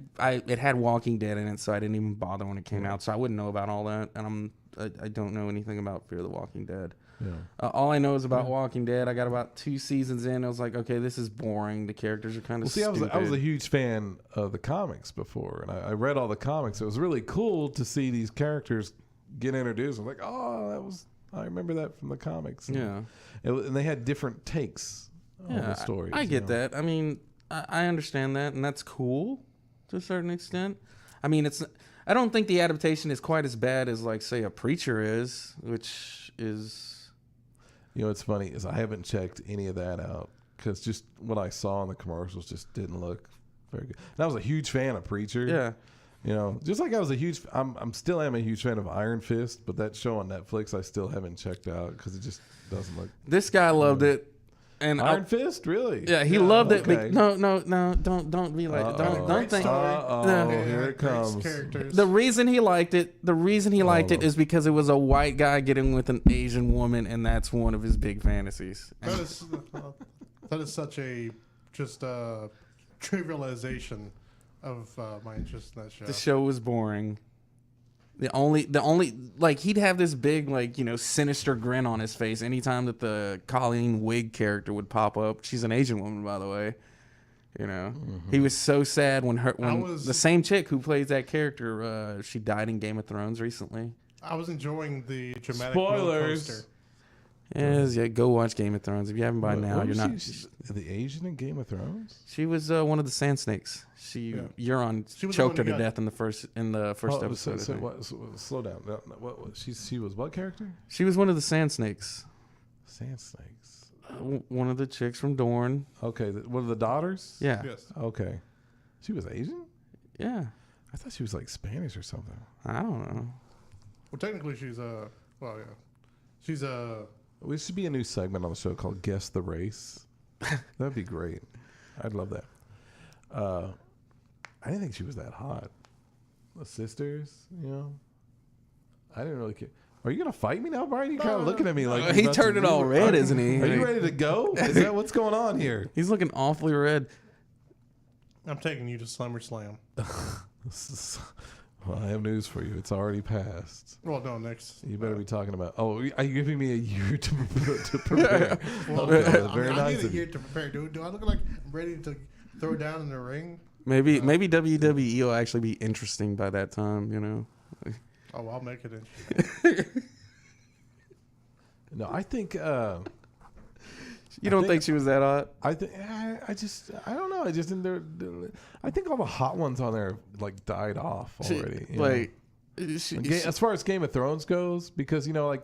it had Walking Dead in it, so I didn't even bother when it came out. So I wouldn't know about all that, and I don't know anything about Fear the Walking Dead. Yeah. All I know is about Walking Dead. I got about 2 seasons in. I was like, okay, this is boring. The characters are kind of Well, see, stupid. I was a huge fan of the comics before, and I read all the comics. It was really cool to see these characters get introduced. I'm like, oh, I remember that from the comics. And Yeah. and they had different takes on the stories. I get you know? that. I mean, I understand that, and that's cool to a certain extent. I mean, I don't think the adaptation is quite as bad as, like, say, a Preacher is, which is. You know, what's funny is I haven't checked any of that out because just what I saw in the commercials just didn't look very good. And I was a huge fan of Preacher. Yeah. You know, just like I was a huge, I'm still am a huge fan of Iron Fist, but that show on Netflix I still haven't checked out because it just doesn't look. This guy loved it. And Iron Fist, really? Yeah, he loved it. okay. No, don't be like, don't think. Oh, No. here it comes. Characters. The reason he liked it is because it was a white guy getting with an Asian woman, and that's one of his big fantasies. That is such a just trivialization of my interest in that show. The show was boring. The only like he'd have this big like, you know, sinister grin on his face anytime that the Colleen Wig character would pop up. She's an Asian woman, by the way. You know, he was so sad when the same chick who plays that character, she died in Game of Thrones recently. I was enjoying the dramatic Spoilers. poster. Yeah, go watch Game of Thrones if you haven't by now. What You're was not. she, the Asian in Game of Thrones? She was one of the Sand Snakes. Euron She was the choked her one who to got- death in the first episode. I think. Slow down. She was what character? She was one of the Sand Snakes. Sand Snakes. One of the chicks from Dorne. Okay, one of the daughters. Yeah. Yes. Okay, she was Asian. Yeah. I thought she was like Spanish or something. I don't know. Well, technically, she's she's We should be a new segment on the show called Guess the Race. That'd be great. I'd love that. I didn't think she was that hot. The sisters, you know. I didn't really care. Are you gonna fight me now, Brian? You're kind of looking at me like He you're about to turned it all move. red, isn't he? Are you ready to go? Is that what's going on here? He's looking awfully red. I'm taking you to SummerSlam. Well, I have news for you. It's already passed. Well, no, next. You better be talking about. Oh, are you giving me a year to prepare? Well, Very I nice need a of you. year to prepare. Do I look like I'm ready to throw down in the ring? Maybe WWE will actually be interesting by that time. You know. Oh, I'll make it interesting. No, I think. You don't think she was that hot? I think I don't know. I just I think all the hot ones on there like died off already. you know? Like, As far as Game of Thrones goes, because you know, like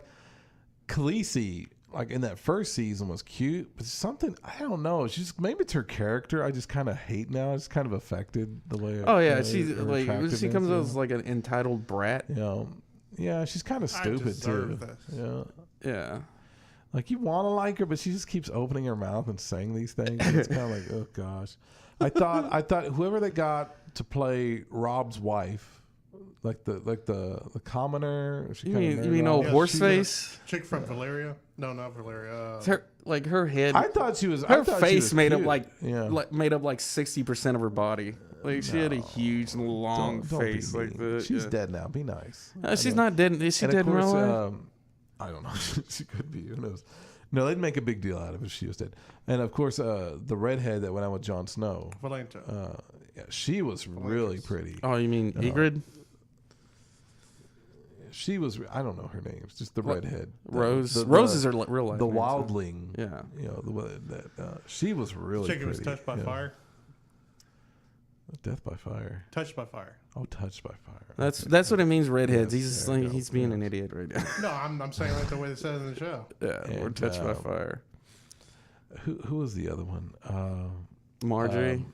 Khaleesi, like in that first season was cute, but something I don't know. She's maybe it's her character. I just kind of hate now. It's kind of affected the way. oh yeah, she's she's like she comes out as like an entitled brat. You know, yeah, she's kind of stupid too. deserve this. Yeah. Yeah. Like you want to like her, but she just keeps opening her mouth and saying these things. And it's kind of like, oh gosh. I thought whoever they got to play Rob's wife, like the commoner. You mean old Horseface? Chick from Valeria? No, not Valeria. Her head. I thought she was. Her I thought she face was made up cute. made up like 60% of her body. Like she had a huge long Don't face be like mean. that. She's yeah. dead now. Be nice. She's not dead. Is she And dead of in real course, life? I don't know. She could be. Who knows? No, they'd make a big deal out of it if she was dead. And of course, the redhead that went out with Jon Snow. Valenta. Yeah, she was really pretty. Oh, you mean Ygritte? She was. I don't know her name. It's just the redhead. Rose. Rose is her real life. The name, so- wildling. Yeah. You know the one that she was really Chicken pretty. was touched by yeah. fire. Death by fire. Touched by fire. Oh, touched by fire. That's what it means. Redheads. Yes, He's just there you like go. he's being an idiot right now. No, I'm saying like the way they said it in the show. Yeah, we're And, touched by fire. Who was the other one? Marjorie.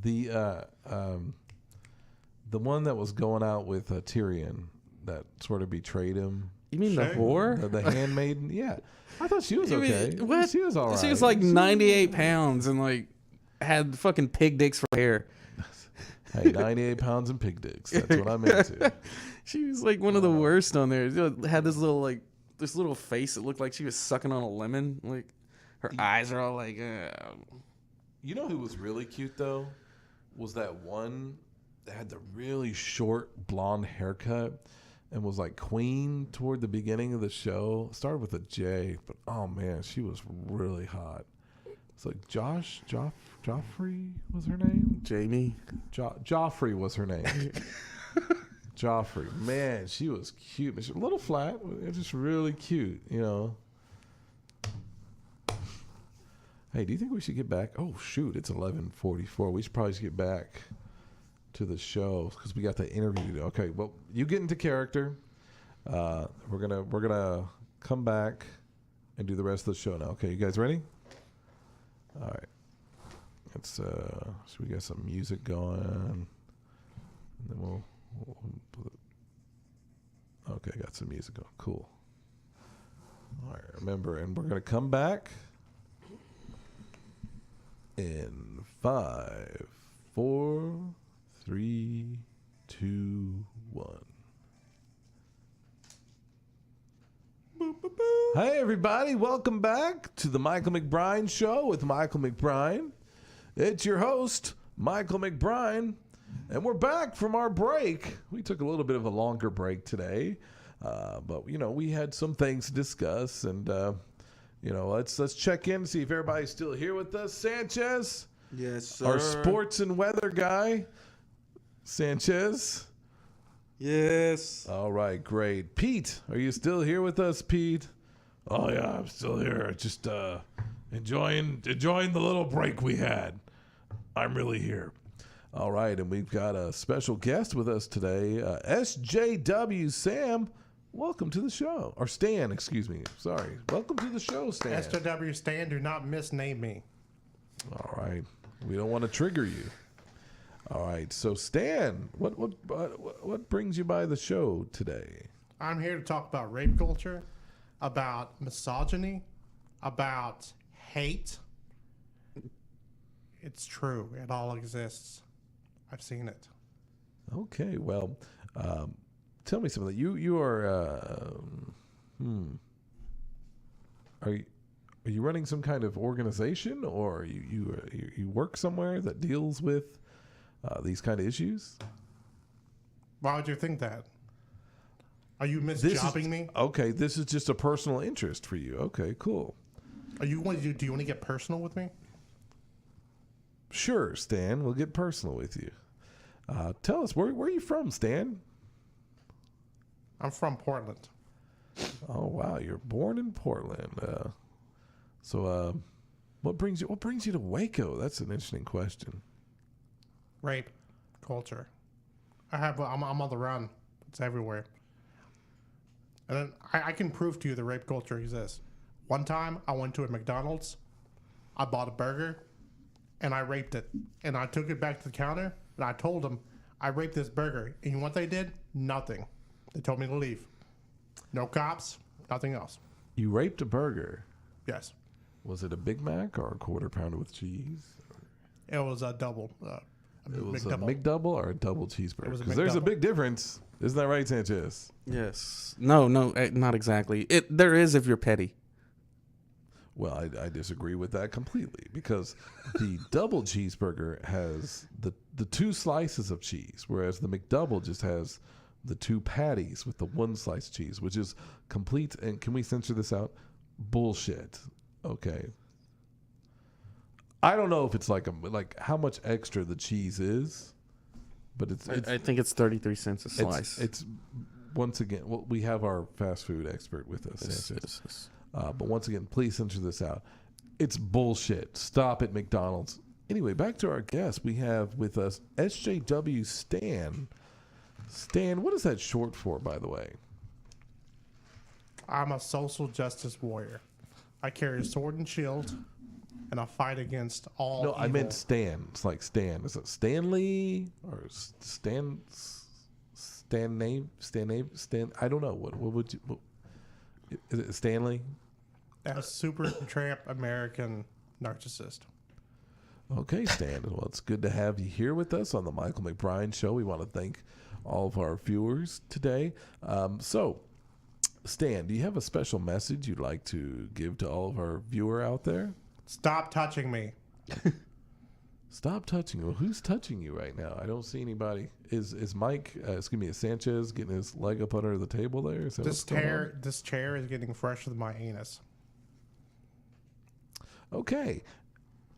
The one that was going out with Tyrion that sort of betrayed him. You mean the Shay? whore? The handmaiden. Yeah, I thought she was You mean- okay. what? She was all right. She was like 98 pounds and like had fucking pig dicks for hair. Hey, 98 pounds and pig dicks. That's what I'm into. She was like one of the worst on there. Had this little face that looked like she was sucking on a lemon. Like her eyes are all like. You know who was really cute though? Was that one that had the really short blonde haircut and was like queen toward the beginning of the show. Started with a J, but oh man, she was really hot. It's like Joffrey was her name? Jamie. Joffrey was her name. Joffrey. Man, she was cute. But she was a little flat. Just really cute, you know. Hey, do you think we should get back? Oh, shoot. It's 11:44. We should probably get back to the show because we got the interview to do. Okay, well, you get into character. We're gonna come back and do the rest of the show now. Okay, you guys ready? All right. Let's so we got some music going, and then we'll put okay, got some music going. Cool. All right, remember, and we're gonna come back in 5, 4, 3, 2, 1. Hey everybody, welcome back to the Michael McBrine Show with Michael McBrine. It's your host, Michael McBrine, and we're back from our break. We took a little bit of a longer break today, but you know, we had some things to discuss, and you know, let's check in, see if everybody's still here with us. Sanchez, Yes, sir. our sports and weather guy. Sanchez. Yes. All right, great. Pete, are you still here with us, Pete? Oh yeah, I'm still here. Just enjoying the little break we had. I'm really here. All right, and we've got a special guest with us today, SJW Sam. Welcome to the show. Or Stan, excuse me. Sorry. Welcome to the show, Stan. SJW Stan, do not misname me. All right. We don't want to trigger you. All right. So Stan, what brings you by the show today? I'm here to talk about rape culture, about misogyny, about hate. It's true. It all exists. I've seen it. Okay. Well, tell me something. You are Are you running some kind of organization, or you work somewhere that deals with these kind of issues? Why would you think that? Are you misjobbing me? Okay, this is just a personal interest for you. Okay, cool. Do you want to get personal with me? Sure, Stan. We'll get personal with you. Tell us, where are you from, Stan? I'm from Portland. Oh wow, you're born in Portland. So what brings you to Waco? That's an interesting question. Rape culture. I'm on the run. It's everywhere. And then I can prove to you the rape culture exists. One time I went to a McDonald's, I bought a burger, and I raped it. And I took it back to the counter, and I told them I raped this burger. And you know what they did? Nothing. They told me to leave. No cops, nothing else. You raped a burger. Yes. Was it a Big Mac or a quarter pounder with cheese? It was a double. It was McDouble. a McDouble or a double cheeseburger? It was a Because there's a McDouble. big difference. Isn't that right, Sanchez? Yes. No, not exactly. There is if you're petty. Well, I disagree with that completely, because the double cheeseburger has the 2 slices of cheese, whereas the McDouble just has the 2 patties with the 1 slice of cheese, which is complete, and can we censor this out? bullshit. Okay. I don't know if it's like how much extra the cheese is, but it's I think it's 33 cents a slice. It's once again, well, we have our fast food expert with us, Sanchez. But once again, please censor this out. It's bullshit. Stop it, McDonald's. Anyway, back to our guest. We have with us SJW Stan. Stan, what is that short for, by the way? I'm a social justice warrior. I carry a sword and shield, and I fight against all. No, evil. I meant Stan. It's like Stan. Is it Stanley or Stan? Stan name? Stan? I don't know. What would you? Is it Stanley? A super tramp American narcissist. Okay, Stan. Well, it's good to have you here with us on the Michael McBrine Show. We want to thank all of our viewers today. So, Stan, do you have a special message you'd like to give to all of our viewer out there? Stop touching me. Stop touching you. Well, who's touching you right now? I don't see anybody. Is Mike? Is Sanchez getting his leg up under the table there? Is that This chair is getting fresh with my anus. Okay,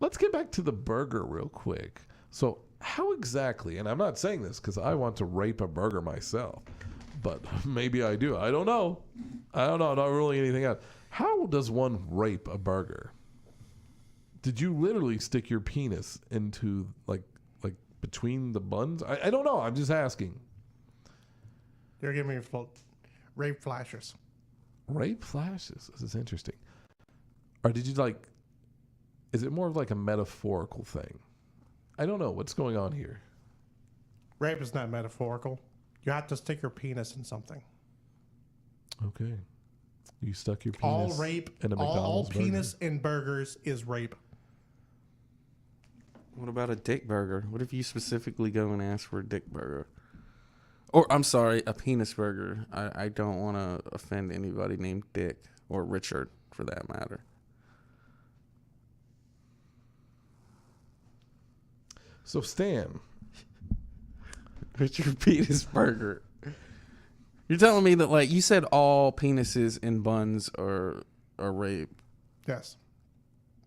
let's get back to the burger real quick. So, how exactly? And I'm not saying this because I want to rape a burger myself, but maybe I do. I don't know. I'm not ruling anything out. How does one rape a burger? Did you literally stick your penis into like between the buns? I don't know. I'm just asking. You're giving me rape flashes. Rape flashes. This is interesting. Or did you like? Is it more of like a metaphorical thing? I don't know what's going on here. Rape is not metaphorical. You have to stick your penis in something. Okay. You stuck your All penis rape, in a McDonald's all burger? penis in burgers is rape. What about a dick burger? What if you specifically go and ask for a dick burger? Or, I'm sorry, a penis burger. I don't want to offend anybody named Dick or Richard, for that matter. So, Stan. Richard penis burger. You're telling me that, like, you said all penises in buns are rape. Yes.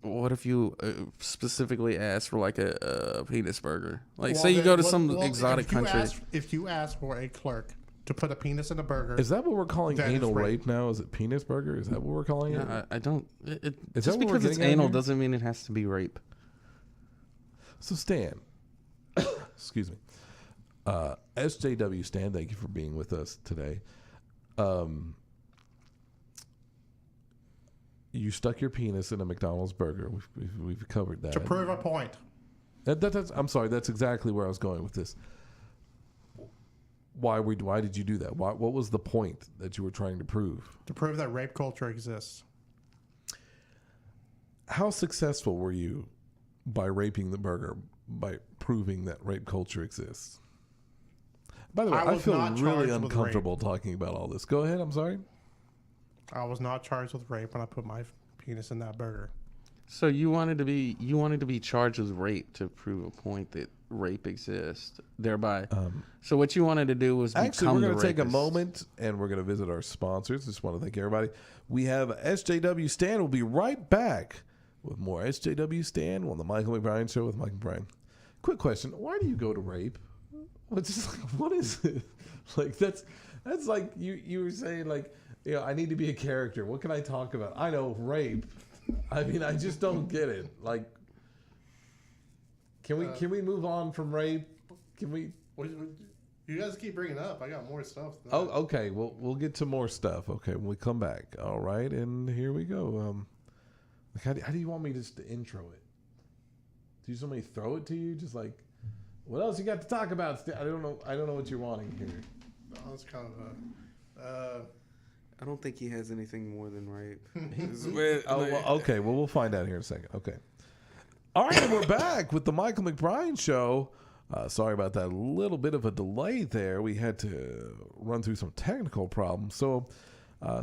What if you specifically ask for, like, a penis burger? Like, Well, say you then- go to well, some well, exotic country. If you ask for a clerk to put a penis in a burger, Is that what we're calling That is anal rape. rape now? Is it penis burger? Is that what we're calling it? Yeah, I don't. Is Just that what we're because it's getting at anal here? doesn't mean it has to be rape. So, Stan. Excuse me. SJW Stan, thank you for being with us today. You stuck your penis in a McDonald's burger. We've covered that. to prove a point. That's, I'm sorry. That's exactly where I was going with this. Why did you do that? What was the point that you were trying to prove? To prove that rape culture exists. How successful were you by raping the burger, by proving that rape culture exists? By the way, I I was feel not really charged with uncomfortable talking about all this. Go ahead. I'm sorry. I was not charged with rape when I put my penis in that burger. So you wanted to be charged with rape to prove a point that rape exists, thereby. So what you wanted to do was Actually, become we're the going to take a rapist. moment and we're going to visit our sponsors. Just want to thank everybody. We have SJW Stan. We'll be right back with more SJW Stan on the Michael McBrine Show with Michael McBrine. Quick question: why do you go to rape? What is it? Like that's like you were saying, like, you know, I need to be a character. What can I talk about? I know rape. I mean, I just don't get it. Like, can we move on from rape? Can we? You guys keep bringing it up. I got more stuff. Than Oh, that. okay. We'll get to more stuff. Okay, when we come back. All right, and here we go. Like, how do you want me just to intro it? Do you just want me to throw it to you? Just like, what else you got to talk about? I don't know. I don't know what you're wanting here. Oh, that's kind of I don't think he has anything more than rape. Oh, well, okay. Well, we'll find out here in a second. Okay. All right, and we're back with the Michael McBrine Show. Sorry about that little bit of a delay there. We had to run through some technical problems. So,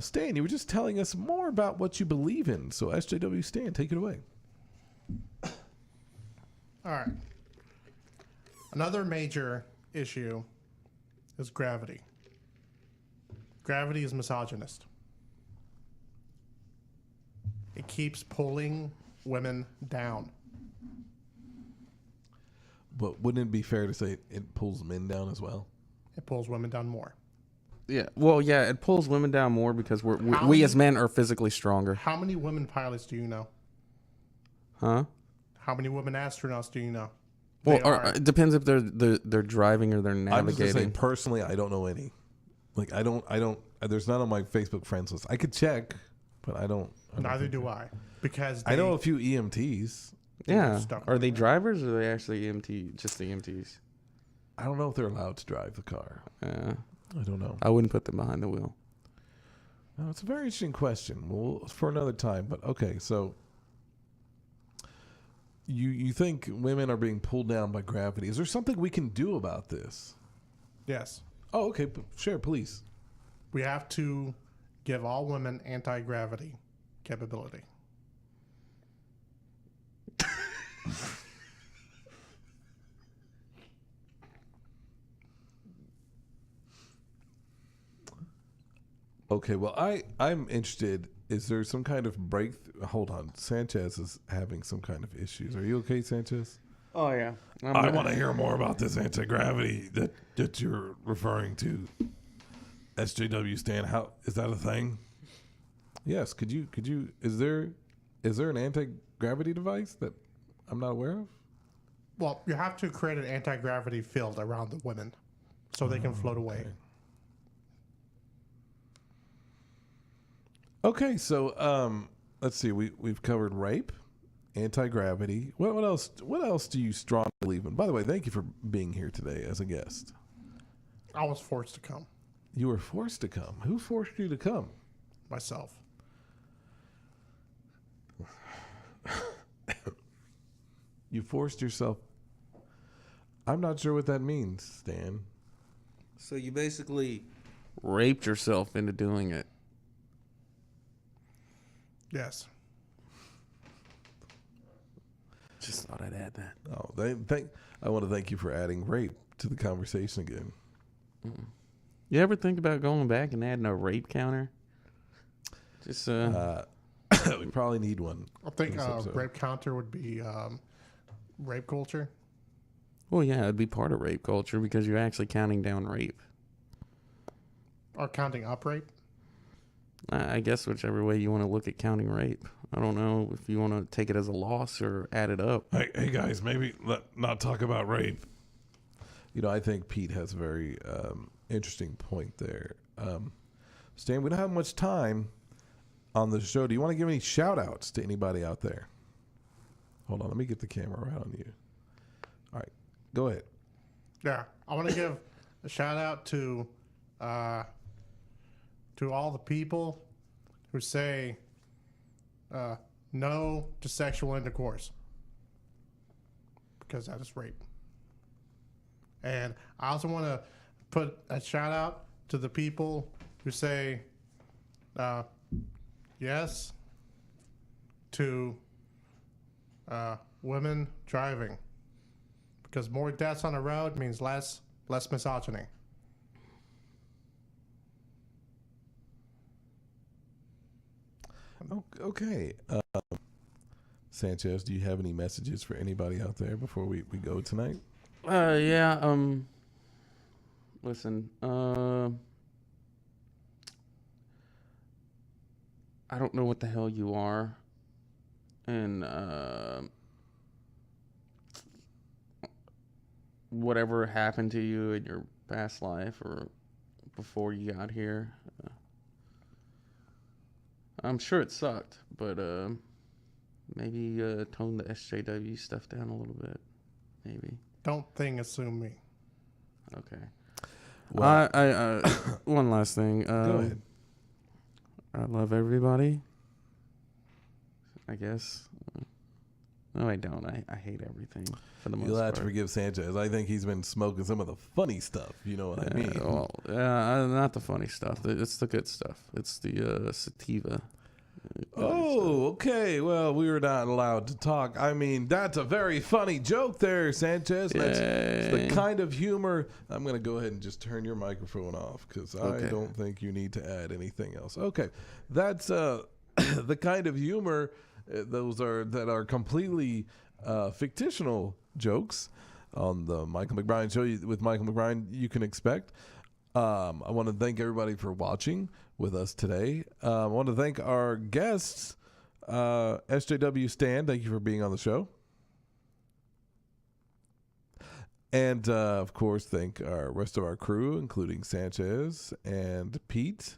Stan, you were just telling us more about what you believe in. So, SJW Stan, take it away. All right. Another major issue is gravity. Gravity is misogynist. it keeps pulling women down. But wouldn't it be fair to say it pulls men down as well? It pulls women down more. Yeah. Well, yeah, it pulls women down more because we How we many- as men are physically stronger. How many women pilots do you know? Huh? How many women astronauts do you know? Well, They are- it depends if they're driving or they're I'm just gonna say navigating. personally, I don't know any. Like I don't. There's none on my Facebook friends list. I could check, but I don't. Neither do I. Because I know a few EMTs. Yeah. stuck Are with they it. drivers or are they actually just EMTs? I don't know if they're allowed to drive the car. I don't know. I wouldn't put them behind the wheel. No, it's a very interesting question. Well, for another time. But okay, so you think women are being pulled down by gravity? Is there something we can do about this? Yes. Oh, okay. Share, please. We have to give all women anti-gravity capability. Okay, well, I'm interested. Is there some kind of breakthrough? Hold on. Sanchez is having some kind of issues. Are you okay, Sanchez? Oh yeah. I want to hear more about this anti-gravity that you're referring to. SJW stand. How is that a thing? Yes. Could you? Is there an anti-gravity device that I'm not aware of? Well, you have to create an anti-gravity field around the women so they can float away. Okay, so let's see. We've covered rape, anti-gravity. What else? What else do you strongly believe in? By the way, thank you for being here today as a guest. I was forced to come You were forced to come. Who forced you to come? myself. You forced yourself. I'm not sure what that means, Stan. So you basically raped yourself into doing it. Yes. Just thought I'd add that. Oh, I want to thank you for adding rape to the conversation again. You ever think about going back and adding a rape counter? Just We probably need one. I think in this episode. rape counter would be rape culture. well, yeah, it'd be part of rape culture because you're actually counting down rape. Or counting up rape. I guess whichever way you want to look at counting rape. I don't know if you want to take it as a loss or add it up. Hey guys, maybe not talk about rape. You know, I think Pete has a very interesting point there. Stan, we don't have much time on the show. Do you want to give any shout outs to anybody out there? Hold on, let me get the camera right on you. All right, go ahead. Yeah. I want to give a shout out to all the people who say no to sexual intercourse. Because that is rape. And I also want to put a shout out to the people who say yes to women driving. Because more deaths on the road means less misogyny. Okay. Sanchez, do you have any messages for anybody out there before we go tonight? Yeah. Listen. I don't know what the hell you are, and whatever happened to you in your past life or before you got here. I'm sure it sucked, but maybe tone the SJW stuff down a little bit. Maybe. Don't assume me. Okay. Well, I one last thing. go ahead. I love everybody. I guess. No, I don't. I hate everything for the most You'll have part. to forgive Sanchez. I think he's been smoking some of the funny stuff. You know what I mean? Well, not the funny stuff. It's the good stuff. It's the sativa. Oh, okay. Well, we were not allowed to talk. I mean, that's a very funny joke there, Sanchez. That's the Yay. kind of humor. I'm going to go ahead and just turn your microphone off because I Okay. don't think you need to add anything else. Okay. That's the kind of humor that are completely fictional jokes on the Michael McBrine show with Michael McBrine you can expect. I want to thank everybody for watching with us today. I want to thank our guests, SJW Stan. Thank you for being on the show. And, of course, thank our rest of our crew, including Sanchez and Pete.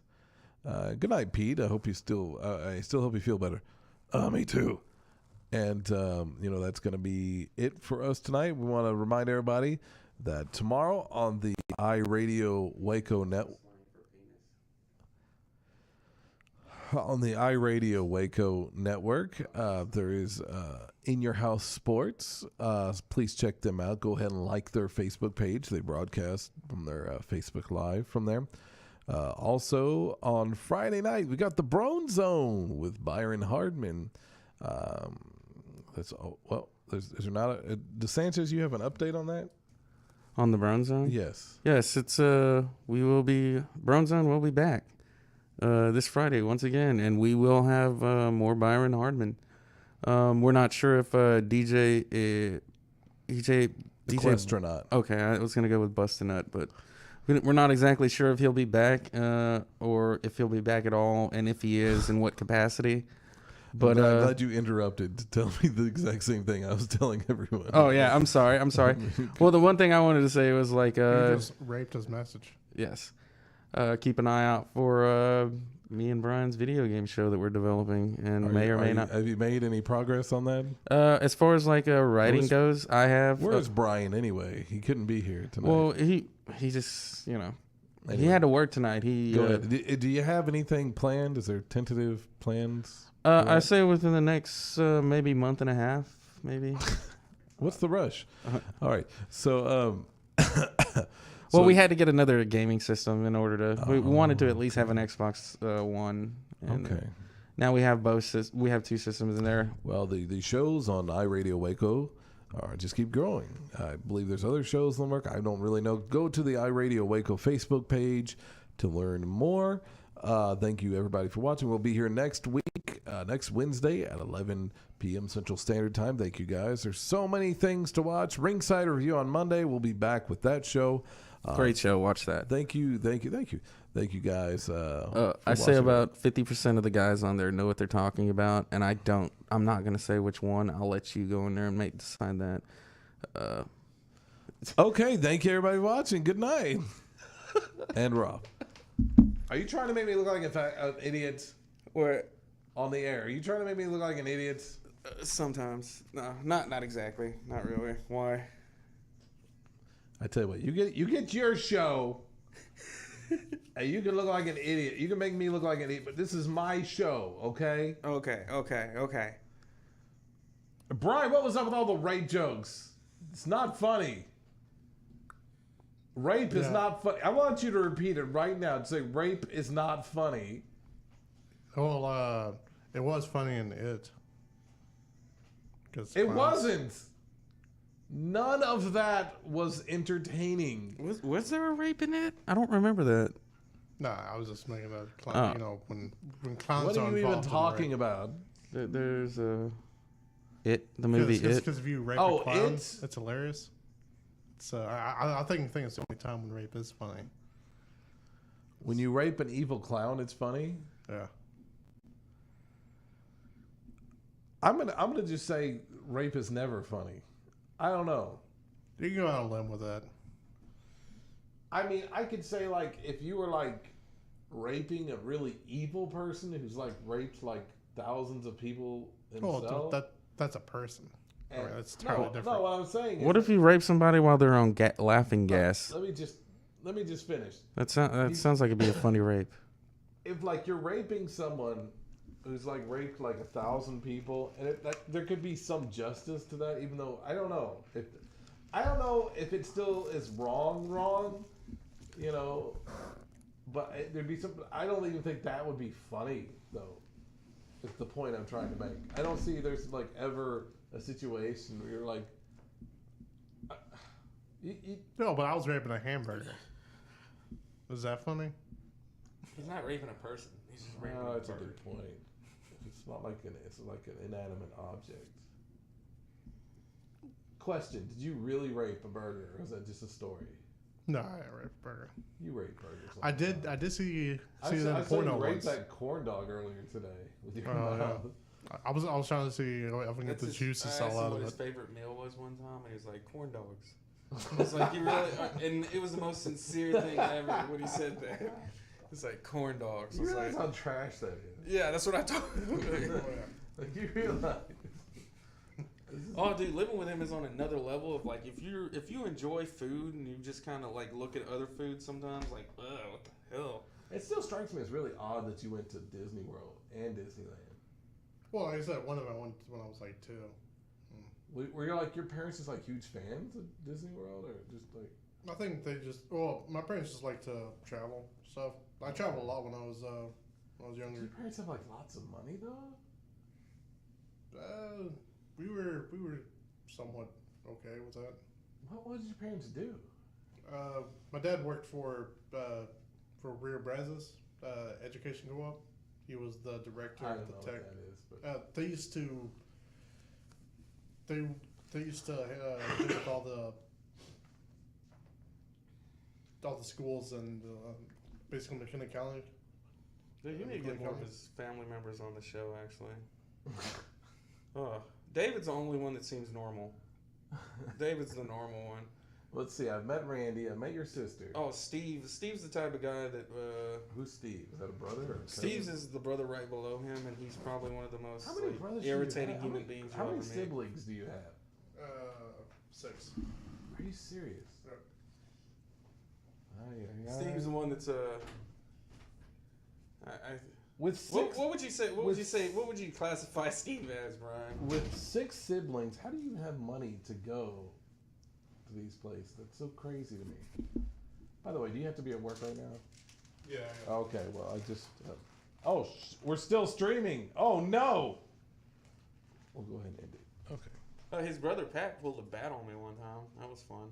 Good night, Pete. I hope I still hope you feel better. Me too. And, that's going to be it for us tonight. We want to remind everybody that tomorrow on the iRadio Waco network, there is In Your House Sports. Please check them out. Go ahead and like their Facebook page. They broadcast from their Facebook Live from there. Also, on Friday night, we got the Brone Zone with Byron Hardman. Is there not DeSantis, you have an update on that? On the Brown Zone? Yes. Yes, it's Brown Zone will be back this Friday once again, and we will have more Byron Hardman. We're not sure if DJ Equestronut. Okay, I was gonna go with Bust a Nut, but we're not exactly sure if he'll be back or if he'll be back at all, and if he is, in what capacity. But I'm glad you interrupted to tell me the exact same thing I was telling everyone. Oh yeah, I'm sorry. Well, the one thing I wanted to say was like, He just raped his message. yes, keep an eye out for me and Brian's video game show that we're developing, and may or may not. Have you made any progress on that? As far as like writing goes, I have. Where's Brian anyway? He couldn't be here tonight. Well, he just he Anyway. had to work tonight. Go ahead. Do you have anything planned? Is there tentative plans? I say within the next maybe month and a half, maybe. What's the rush? All right. So, well, we had to get another gaming system in order to. We wanted to at least have an Xbox One. And, okay. Now we have both. We have two systems in there. Well, the shows on iRadio Waco just keep growing. I believe there's other shows in the work. I don't really know. Go to the iRadio Waco Facebook page to learn more. Thank you, everybody, for watching. We'll be here next week, next Wednesday at 11 p.m. Central Standard Time. Thank you, guys. There's so many things to watch. Ringside Review on Monday. We'll be back with that show. Great show. Watch that. Thank you, guys. I say about 50% of the guys on there know what they're talking about, and I'm not going to say which one. I'll let you go in there and decide that. Okay. Thank you, everybody, for watching. Good night. And Rob. Are you trying to make me look like an idiot? Or on the air? Are you trying to make me look like an idiot? sometimes. No, not exactly. Not really. Why? I tell you what, you get your show, and you can look like an idiot. You can make me look like an idiot, but this is my show, okay? Okay. Brian, what was up with all the rape jokes? It's not funny. Rape is not funny. I want you to repeat it right now and say rape is not funny. Well, it was funny in it. It wasn't. None of that was entertaining. Was there a rape in it? I don't remember that. No, I was just making a clown. You know, when clowns what are you even talking about? There's the movie It. Because if you rape a clown, it's hilarious. So I think it's the only time when rape is funny. When you rape an evil clown, it's funny. Yeah. I'm gonna just say rape is never funny. I don't know. You can go out on a limb with that. I mean, I could say like if you were like raping a really evil person who's like raped like thousands of people himself. Oh, that's a person. Right, that's entirely different. No, what I'm saying. What if you rape somebody while they're on laughing gas? Let me just finish. That sounds like it'd be a funny rape. If like you're raping someone who's like raped like 1,000 people, and there could be some justice to that, even though I don't know if it still is wrong, you know. But thered be something. I don't even think that would be funny though. Is the point I'm trying to make. I don't see there's like ever a situation where you're like, no, but I was raping a hamburger. Was that funny? He's not raping a person. He's just raping a that's bird. a good point. not like it's like an inanimate object. Question: did you really rape a burger, or was that just a story? No, I didn't rape a burger. You rape burgers. all I the did. time. I did see I them saw you porno rape once. that corn dog earlier today with your Oh, yeah. mouth. I was trying to see if I can get the juices I all asked him out what of his it. favorite meal was one time, and he was like, corn dogs. I was like, you really? And it was the most sincere thing ever when he said that. It's like corn dogs. I You was realize like, how trash that is? yeah, that's what I told him. Like you realize. Oh, dude, living with him is on another level of like if you enjoy food and you just kind of like look at other food sometimes, like, ugh, what the hell? It still strikes me as really odd that you went to Disney World and Disneyland. Well, like I said, one of them I went when I was like 2. Were your parents just like huge fans of Disney World, or just like? I think they just. Well, my parents just like to travel. So I traveled a lot when I was Did younger. your parents have like lots of money though? We were somewhat okay with that. What did your parents do? My dad worked for Rio Brazos Education Co-op. He was the director I of don't the know tech. what that is, but They used to. They used to deal with all the schools and basically McKinney County. Dude, you need to get more of his family members on the show, actually. Oh, David's the only one that seems normal. David's the normal one. let's see. I've met Randy. I met your sister. Oh, Steve. Steve's the type of guy that. Who's Steve? Is that a brother? Or a cousin? Steve's is the brother right below him, and he's probably one of the most How many like, brothers do you irritating have? human beings How you'll many ever meet. siblings do you have? 6. Are you serious? Yep. Steve's the one that's with six. what would you say? What would with- you say? What would you classify Steve as, Brian? With 6 siblings, how do you have money to go to these places? That's so crazy to me. By the way, do you have to be at work right now? Yeah. Okay, well, I just. We're still streaming. Oh, no! We'll go ahead and end it. Okay. His brother Pat pulled a bat on me one time. That was fun.